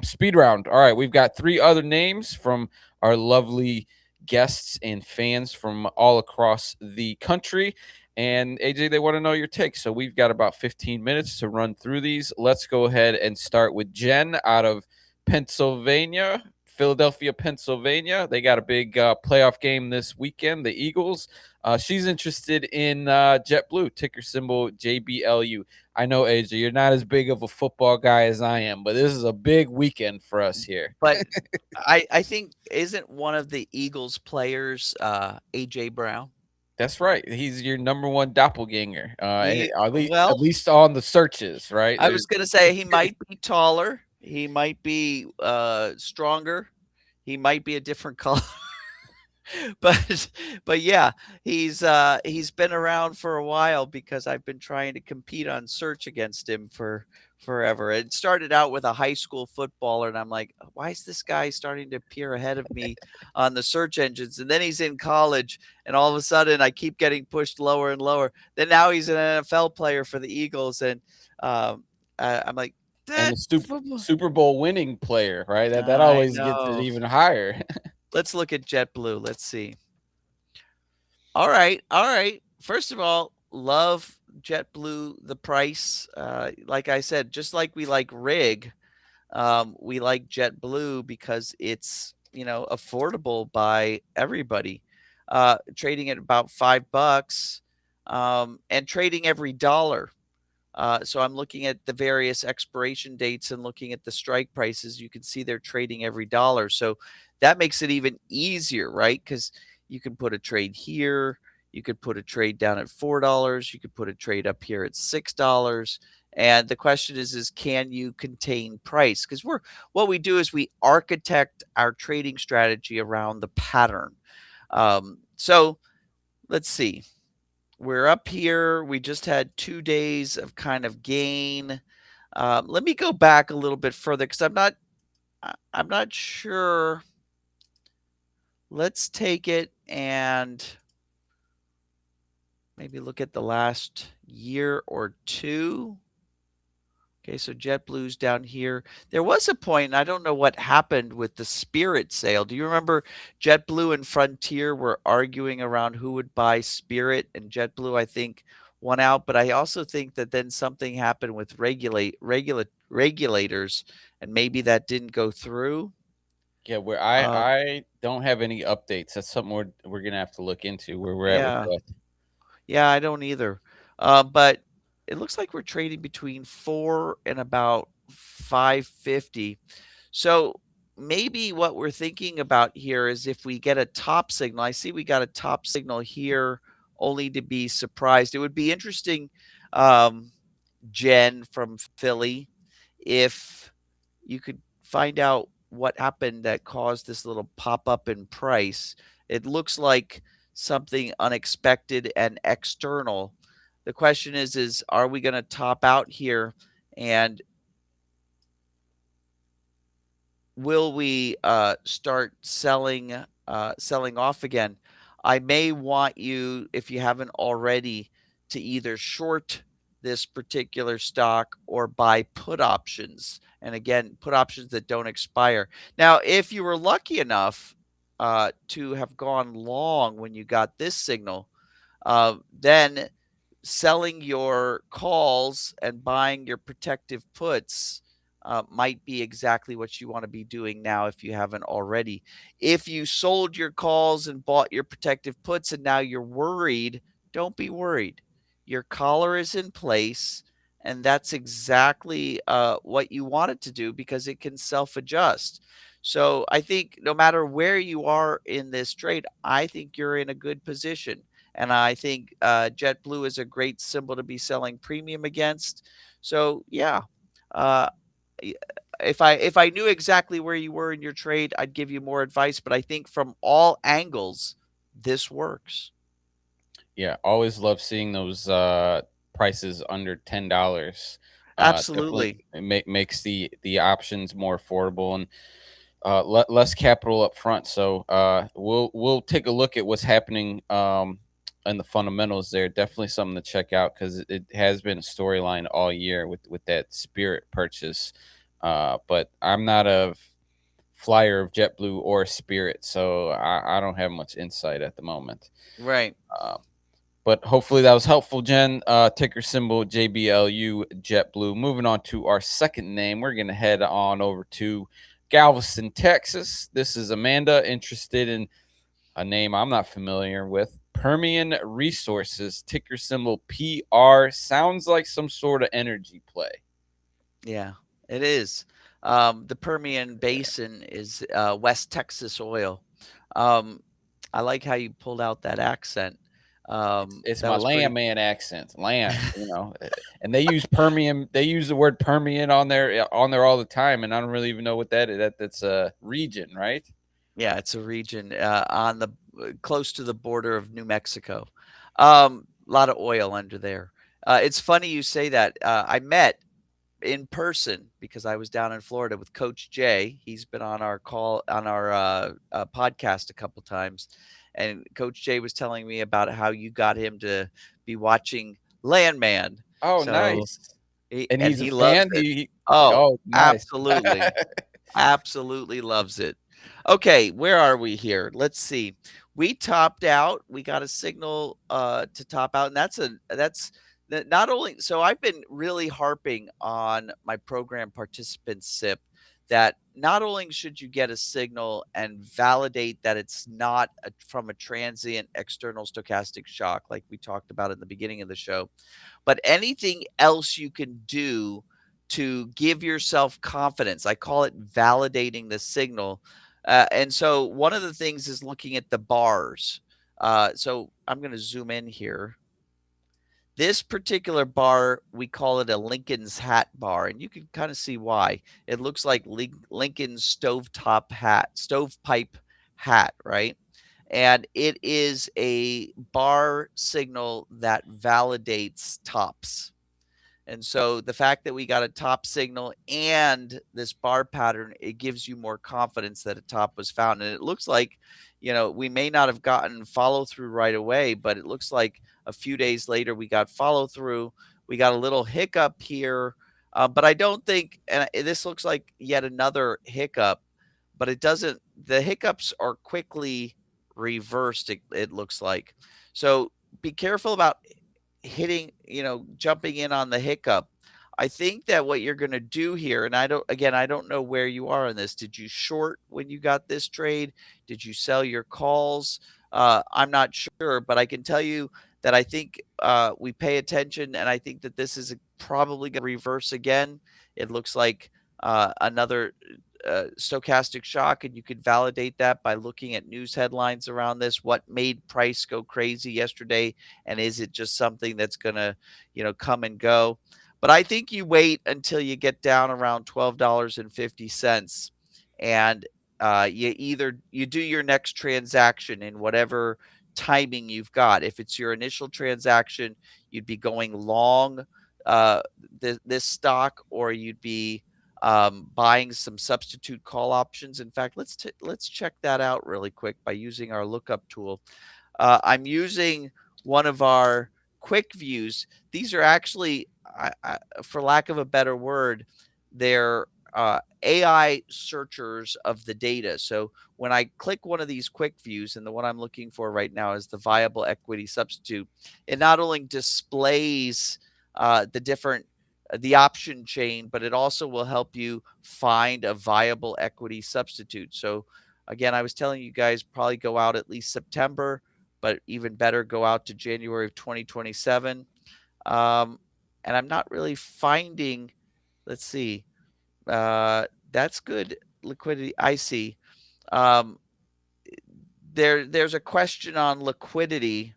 Speed round. All right, we've got 3 other names from our lovely guests and fans from all across the country. And AJ, they want to know your take. So we've got about 15 minutes to run through these. Let's go ahead and start with Jen out of Pennsylvania. Philadelphia, Pennsylvania. They got a big playoff game this weekend, the Eagles. She's interested in JetBlue, ticker symbol JBLU. I know, AJ, you're not as big of a football guy as I am, but this is a big weekend for us here. But I think isn't one of the Eagles players AJ Brown? That's right. He's your number one doppelganger, at least on the searches, right? I was going to say he might be taller. He might be stronger. He might be a different color. but yeah, he's been around for a while because I've been trying to compete on search against him for forever. It started out with a high school footballer, and I'm like, why is this guy starting to appear ahead of me on the search engines? And then he's in college, and all of a sudden I keep getting pushed lower and lower. Then now he's an NFL player for the Eagles, and I'm like, and a Super Bowl winning player, right? That always gets it even higher. Let's look at JetBlue. Let's see. All right. First of all, love JetBlue, the price. Like I said, just like we like Rig, we like JetBlue because it's, affordable by everybody. Trading at about $5. and trading every dollar. So I'm looking at the various expiration dates and looking at the strike prices. You can see they're trading every dollar. So that makes it even easier, right? Because you can put a trade here. You could put a trade down at $4. You could put a trade up here at $6. And the question is can you contain price? Because what we do is we architect our trading strategy around the pattern. So let's see. We're up here. We just had 2 days of kind of gain. Let me go back a little bit further because I'm not sure. Let's take it and maybe look at the last year or two. Okay, so JetBlue's down here. There was a point, and I don't know what happened with the Spirit sale. Do you remember JetBlue and Frontier were arguing around who would buy Spirit, and JetBlue, I think, won out. But I also think that then something happened with regulators, and maybe that didn't go through. Yeah, where Um, I don't have any updates. That's something we're gonna have to look into where we're at with yeah, that. yeah, I don't either. But it looks like we're trading between 4 and about 550. So maybe what we're thinking about here is if we get a top signal. I see we got a top signal here, only to be surprised. It would be interesting, um, Jen from Philly, if you could find out what happened that caused this little pop up in price. It looks like something unexpected and external. The question is are we going to top out here, and will we start selling off again? I may want you, if you haven't already, to either short this particular stock or buy put options. And again, put options that don't expire. Now, if you were lucky enough to have gone long when you got this signal, then selling your calls and buying your protective puts might be exactly what you want to be doing now if you haven't already. If you sold your calls and bought your protective puts and now you're worried, don't be worried. Your collar is in place, and that's exactly what you want it to do because it can self-adjust. So I think no matter where you are in this trade, I think you're in a good position. And I think JetBlue is a great symbol to be selling premium against. So yeah, uh, if I knew exactly where you were in your trade, I'd give you more advice. But I think from all angles, this works. Yeah, always love seeing those prices under $10. Absolutely. Definitely makes the options more affordable and less capital up front. So we'll take a look at what's happening in the fundamentals there. Definitely something to check out because it has been a storyline all year with that Spirit purchase. But I'm not a flyer of JetBlue or Spirit, so I don't have much insight at the moment. Right. But hopefully that was helpful, Jen. Ticker symbol JBLU, JetBlue. Moving on to our second name, we're going to head on over to Galveston, Texas. This is Amanda, interested in a name I'm not familiar with. Permian Resources, ticker symbol PR. Sounds like some sort of energy play. Yeah, it is. The Permian Basin is West Texas oil. I like how you pulled out that accent. It's That my was pretty. landman accent, land, and they use Permian. They use the word Permian on there all the time, and I don't really even know what that is. That's a region, right? Yeah, it's a region on the close to the border of New Mexico. A lot of oil under there. It's funny you say that. I met in person because I was down in Florida with Coach Jay. He's been on our podcast a couple times, and Coach Jay was telling me about how you got him to be watching Landman. Oh, So nice. And and he's a he loves fan. it. Oh, Oh, nice. absolutely. Absolutely loves it. Okay, where are we here? Let's see. We topped out. We got a signal to top out, and that's not only. So I've been really harping on my program participants SIP that not only should you get a signal and validate that it's not from a transient external stochastic shock, like we talked about in the beginning of the show, but anything else you can do to give yourself confidence. I call it validating the signal. And so one of the things is looking at the bars. So I'm going to zoom in here. This particular bar, we call it a Lincoln's hat bar, and you can kind of see why. It looks like Lincoln's stovepipe hat, right? And it is a bar signal that validates tops. And so the fact that we got a top signal and this bar pattern, it gives you more confidence that a top was found. And it looks like, we may not have gotten follow through right away, but it looks like a few days later we got follow through. We got a little hiccup here, but I don't think, and this looks like yet another hiccup, but it doesn't, the hiccups are quickly reversed, it looks like. So be careful about hitting, jumping in on the hiccup. I think that what you're going to do here, and I don't know where you are on this. Did you short when you got this trade? Did you sell your calls? I'm not sure, but I can tell you that I think we pay attention, and I think that this is probably going to reverse again. It looks like another stochastic shock, and you could validate that by looking at news headlines around this. What made price go crazy yesterday, and is it just something that's going to, come and go? But I think you wait until you get down around $12.50, and you do your next transaction in whatever timing you've got. If it's your initial transaction, you'd be going long this stock, or you'd be buying some substitute call options. In fact, let's check that out really quick by using our lookup tool. I'm using one of our quick views. These are actually, for lack of a better word, they're AI searchers of the data. So when I click one of these quick views, and the one I'm looking for right now is the viable equity substitute, it not only displays the option chain, but it also will help you find a viable equity substitute. So again, I was telling you guys, probably go out at least September, but even better, go out to January of 2027. And I'm not really finding, let's see, that's good liquidity. I see. There's a question on liquidity,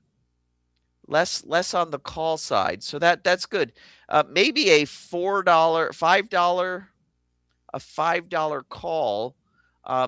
less on the call side, so that's good. Maybe a $5 call.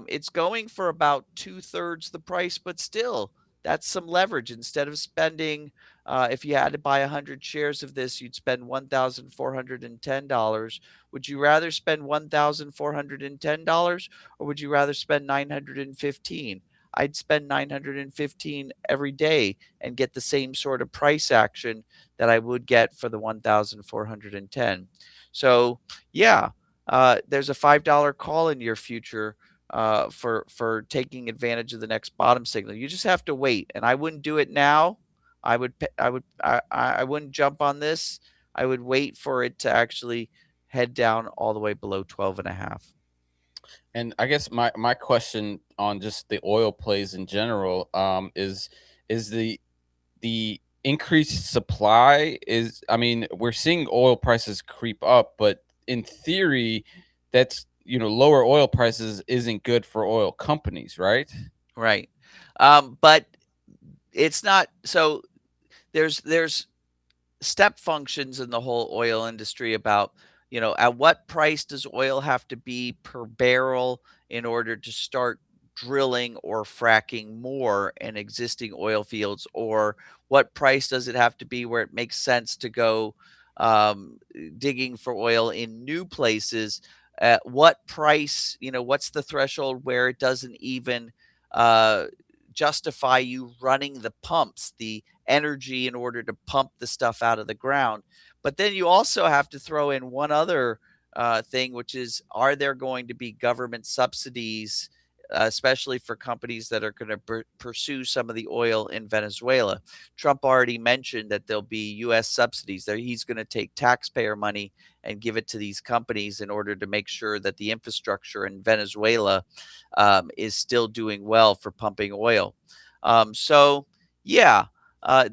It's going for about 2/3 the price, but still, that's some leverage. Instead of spending, if you had to buy 100 shares of this, you'd spend $1,410. Would you rather spend $1,410, or would you rather spend $915? I'd spend $915 every day and get the same sort of price action that I would get for the $1,410. So yeah, there's a $5 call in your future for taking advantage of the next bottom signal. You just have to wait, and I wouldn't do it now. I wouldn't jump on this. I would wait for it to actually head down all the way below 12.5. And I guess my question on just the oil plays in general is the increased supply is, I mean, we're seeing oil prices creep up, but in theory, that's, lower oil prices isn't good for oil companies, right? Right. But it's not. So there's step functions in the whole oil industry about, at what price does oil have to be per barrel in order to start drilling or fracking more in existing oil fields, or what price does it have to be where it makes sense to go digging for oil in new places? At what price, what's the threshold where it doesn't even justify you running the pumps, the energy in order to pump the stuff out of the ground? But then you also have to throw in one other thing, which is, are there going to be government subsidies especially for companies that are going to pursue some of the oil in Venezuela. Trump already mentioned that there'll be U.S. subsidies there. He's going to take taxpayer money and give it to these companies in order to make sure that the infrastructure in Venezuela is still doing well for pumping oil. So, yeah,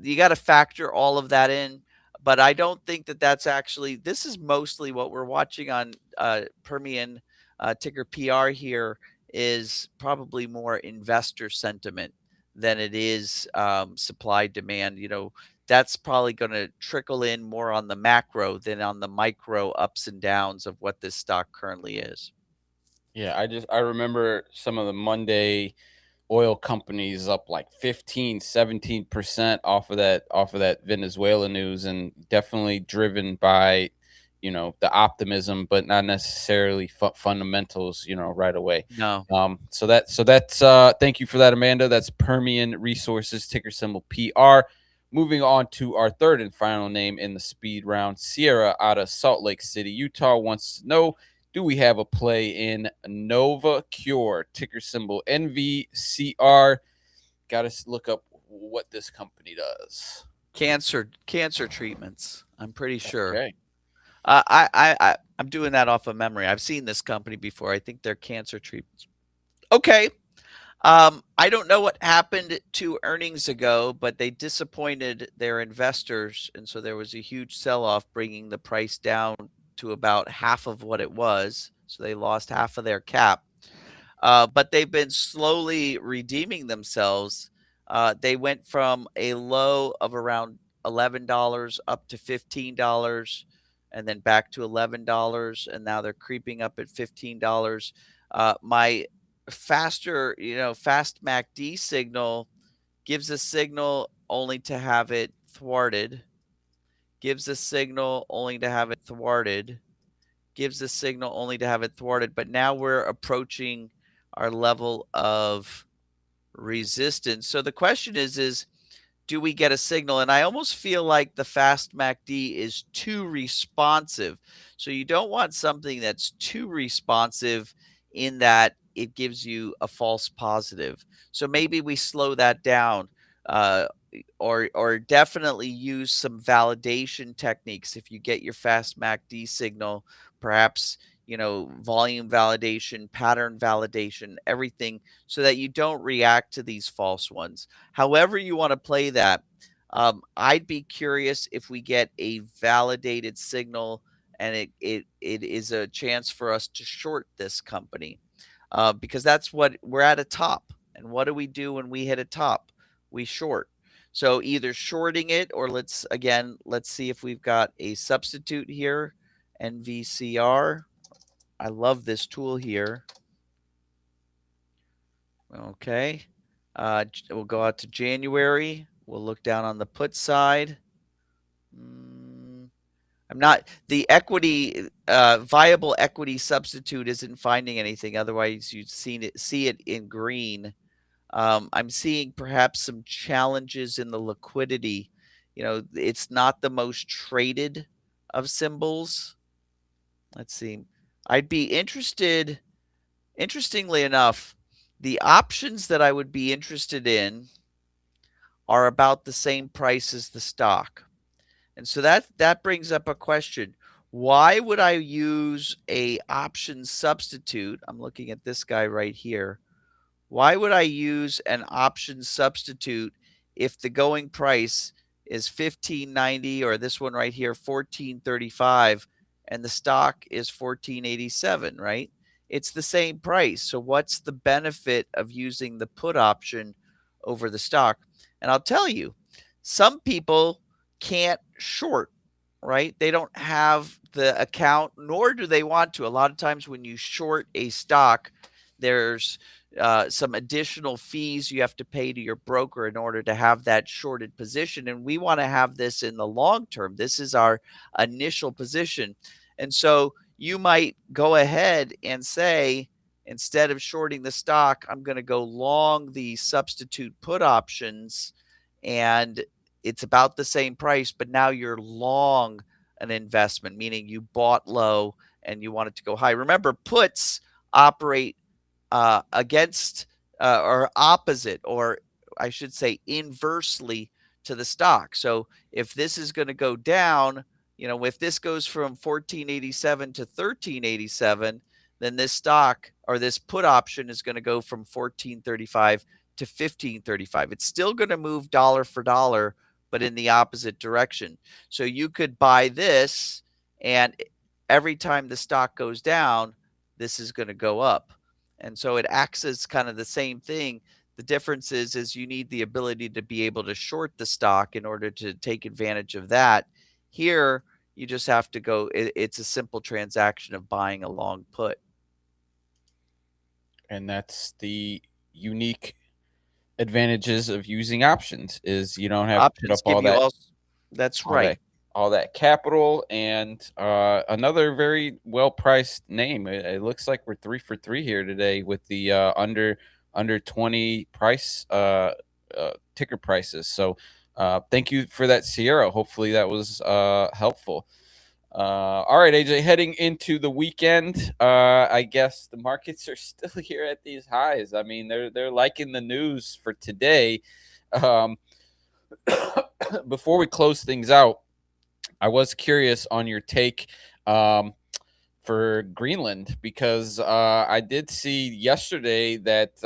you got to factor all of that in. But I don't think that that's actually, this is mostly what we're watching on Permian ticker PR here is probably more investor sentiment than it is supply demand. That's probably going to trickle in more on the macro than on the micro ups and downs of what this stock currently is. Yeah, I remember some of the Monday oil companies up like 15-17% off of that Venezuela news, and definitely driven by the optimism, but not necessarily fundamentals right away. No. So that's thank you for that, Amanda. That's Permian Resources, ticker symbol PR. Moving on to our third and final name in the speed round. Sierra out of Salt Lake City, Utah, wants to know, do we have a play in NovaCure, ticker symbol NVCR? Got to look up what this company does. Cancer treatments, I'm pretty sure. Okay. I'm doing that off of memory. I've seen this company before. I think they're cancer treatments. Okay. I don't know what happened to earnings ago, but they disappointed their investors, and so there was a huge sell-off, bringing the price down to about half of what it was. So they lost half of their cap. But they've been slowly redeeming themselves. They went from a low of around $11 up to $15, and then back to $11, and now they're creeping up at $15. My fast MACD signal gives a signal only to have it thwarted. Gives a signal only to have it thwarted. Gives a signal only to have it thwarted. But now we're approaching our level of resistance. So the question is do we get a signal? And I almost feel like the fast MACD is too responsive. So you don't want something that's too responsive in that it gives you a false positive. So maybe we slow that down, or definitely use some validation techniques. If you get your fast MACD signal, perhaps volume validation, pattern validation, everything, so that you don't react to these false ones. However you want to play that, I'd be curious if we get a validated signal and it is a chance for us to short this company, because that's what we're at, a top. And what do we do when we hit a top? We short. So either shorting it, or let's see if we've got a substitute here. NVCR. I love this tool here. Okay. We'll go out to January. We'll look down on the put side. I'm not, the equity, viable equity substitute isn't finding anything. Otherwise, you'd see it in green. I'm seeing perhaps some challenges in the liquidity. It's not the most traded of symbols. Let's see. I'd be interested, interestingly enough, the options that I would be interested in are about the same price as the stock. And so that brings up a question. Why would I use a option substitute? I'm looking at this guy right here. Why would I use an option substitute if the going price is $15.90, or this one right here, $14.35, and the stock is $14.87, right? It's the same price. So what's the benefit of using the put option over the stock? And I'll tell you, some people can't short, right? They don't have the account, nor do they want to. A lot of times when you short a stock, there's some additional fees you have to pay to your broker in order to have that shorted position. And we want to have this in the long term. This is our initial position. And so you might go ahead and say, instead of shorting the stock, I'm going to go long the substitute put options, and it's about the same price, but now you're long an investment, meaning you bought low and you want it to go high. Remember, puts operate against or opposite, or I should say inversely to the stock. So if this is going to go down, if this goes from 1487 to 1387, then this stock or this put option is going to go from 1435 to 1535. It's still going to move dollar for dollar, but in the opposite direction. So you could buy this, and every time the stock goes down, this is going to go up. And so it acts as kind of the same thing. The difference is you need the ability to be able to short the stock in order to take advantage of that. Here, you just have to go. It's a simple transaction of buying a long put. And that's the unique advantages of using options, is you don't have to put Options up all give you that, all. That's all right. that all that capital. And another very well priced name. It looks like we're 3 for 3 here today with the under 20 price ticker prices. So thank you for that, Sierra. Hopefully that was helpful. All right, AJ, heading into the weekend, I guess the markets are still here at these highs. I mean, they're liking the news for today. Before we close things out, I was curious on your take for Greenland, because I did see yesterday that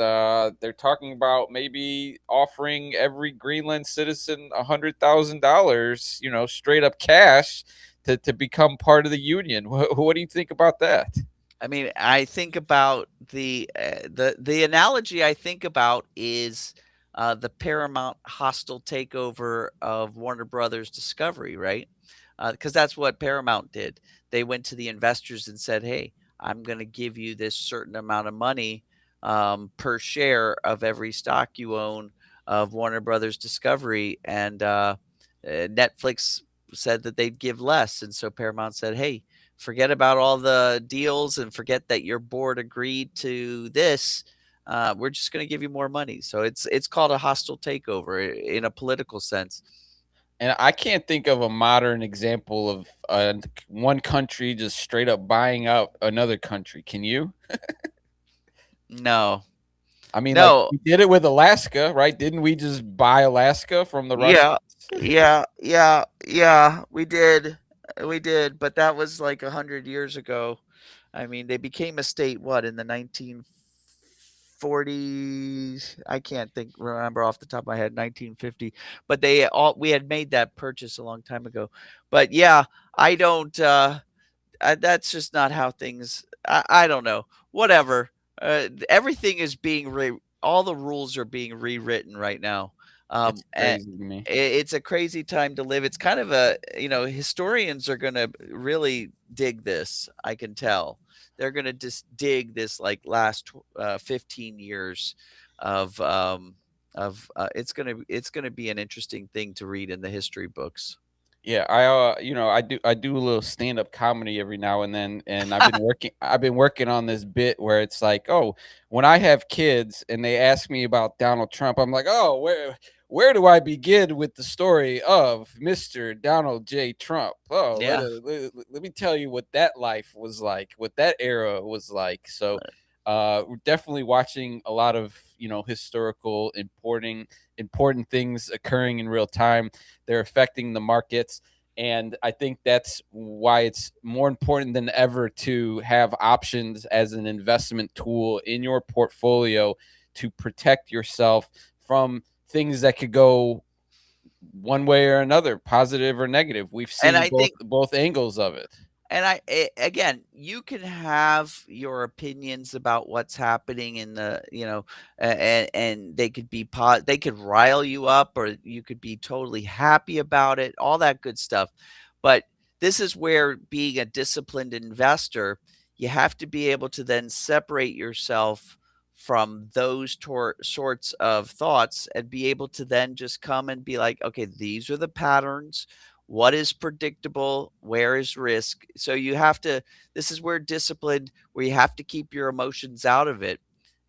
they're talking about maybe offering every Greenland citizen $100,000, straight up cash to become part of the union. What do you think about that? I mean, I think about the analogy I think about is the Paramount hostile takeover of Warner Brothers Discovery, right? Because that's what Paramount did. They went to the investors and said, "Hey, I'm going to give you this certain amount of money per share of every stock you own of Warner Brothers Discovery," and Netflix said that they'd give less, and so Paramount said, "Hey, forget about all the deals and forget that your board agreed to this. We're just going to give you more money." So it's called a hostile takeover in a political sense. And I can't think of a modern example of one country just straight up buying out another country. Can you? No, I mean, like, no, we did it with Alaska, right? Didn't we just buy Alaska from the Russians? yeah. We did, but that was like 100 years ago. I mean, they became a state in the 1940s. I can't remember off the top of my head, 1950. But we had made that purchase a long time ago. But yeah, I don't. That's just not how things. I don't know. Whatever. Everything is being all the rules are being rewritten right now. It's And crazy to me. it's a crazy time to live. It's kind of historians are going to really dig this. I can tell they're going to just dig this like last 15 years of it's going to be an interesting thing to read in the history books. Yeah, I do a little stand-up comedy every now and then, and I've been working on this bit where it's like, oh, when I have kids and they ask me about Donald Trump, I'm like, oh, where do I begin with the story of Mr. Donald J. Trump? Oh, Yeah. let me tell you what that life was like, what that era was like. So we're definitely watching a lot of historical important things occurring in real time. They're affecting the markets, and I think that's why it's more important than ever to have options as an investment tool in your portfolio to protect yourself from things that could go one way or another, positive or negative. We've And seen I both think both angles of it. again, you can have your opinions about what's happening in and they could they could rile you up, or you could be totally happy about it, all that good stuff. But this is where being a disciplined investor, you have to be able to then separate yourself from those sorts of thoughts and be able to then just come and be like, okay, these are the patterns. What is predictable? Where is risk? So this is where discipline, where you have to keep your emotions out of it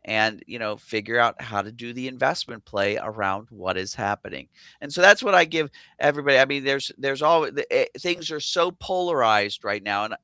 and, figure out how to do the investment play around what is happening. And so that's what I give everybody. I mean, there's always things are so polarized right now, and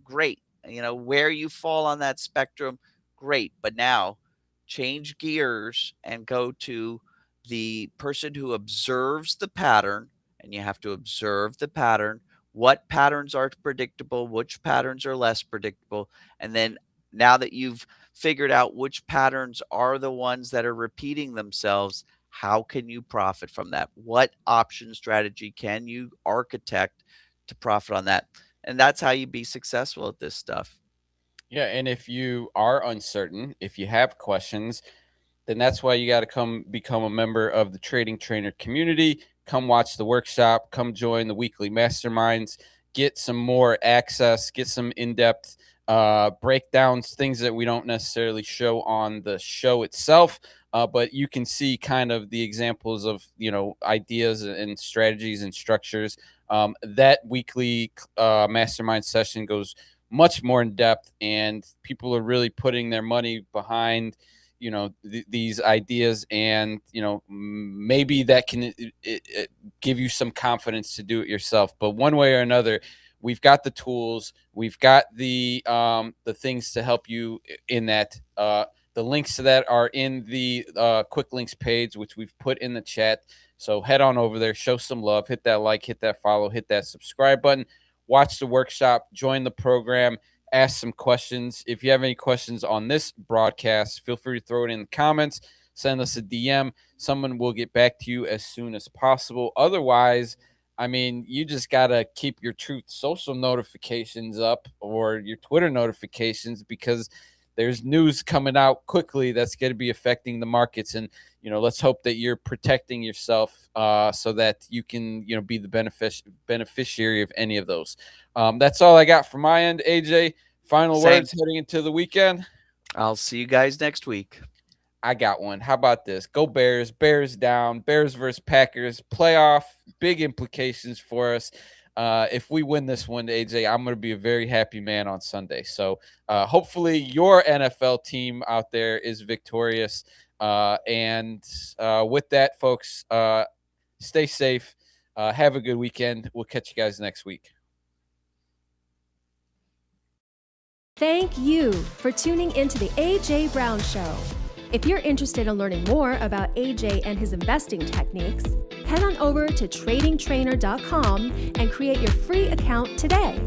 great. Where you fall on that spectrum, Great. But now change gears and go to the person who observes the pattern, and you have to observe the pattern. What patterns are predictable? Which patterns are less predictable? And then now that you've figured out which patterns are the ones that are repeating themselves, how can you profit from that? What option strategy can you architect to profit on that? And that's how you be successful at this stuff. Yeah, and if you are uncertain, if you have questions, then that's why you got to come become a member of the Trading Trainer community. Come watch the workshop, come join the weekly masterminds, get some more access, get some in-depth breakdowns, things that we don't necessarily show on the show itself, but you can see kind of the examples of, ideas and strategies and structures. That weekly mastermind session goes much more in depth, and people are really putting their money behind these ideas, and maybe that can give you some confidence to do it yourself. But one way or another, we've got the tools, we've got the things to help you in that. The links to that are in the quick links page, which we've put in the chat. So head on over there, show some love, hit that like, hit that follow, hit that subscribe button, watch the workshop, join the program, ask some questions. If you have any questions on this broadcast, feel free to throw it in the comments, send us a DM. Someone will get back to you as soon as possible. Otherwise, you just got to keep your Truth Social notifications up, or your Twitter notifications, because there's news coming out quickly that's going to be affecting the markets. And, let's hope that you're protecting yourself so that you can, be the beneficiary of any of those. That's all I got from my end. AJ, final words heading into the weekend? I'll see you guys next week. I got one. How about this? Go Bears. Bears down. Bears versus Packers. Playoff. Big implications for us. If we win this one, AJ, I'm going to be a very happy man on Sunday. So hopefully your NFL team out there is victorious. And with that, folks, stay safe. Have a good weekend. We'll catch you guys next week. Thank you for tuning into the AJ Brown Show. If you're interested in learning more about AJ and his investing techniques, head on over to tradingtrainer.com and create your free account today.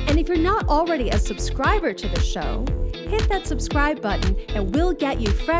And if you're not already a subscriber to the show, hit that subscribe button and we'll get you fresh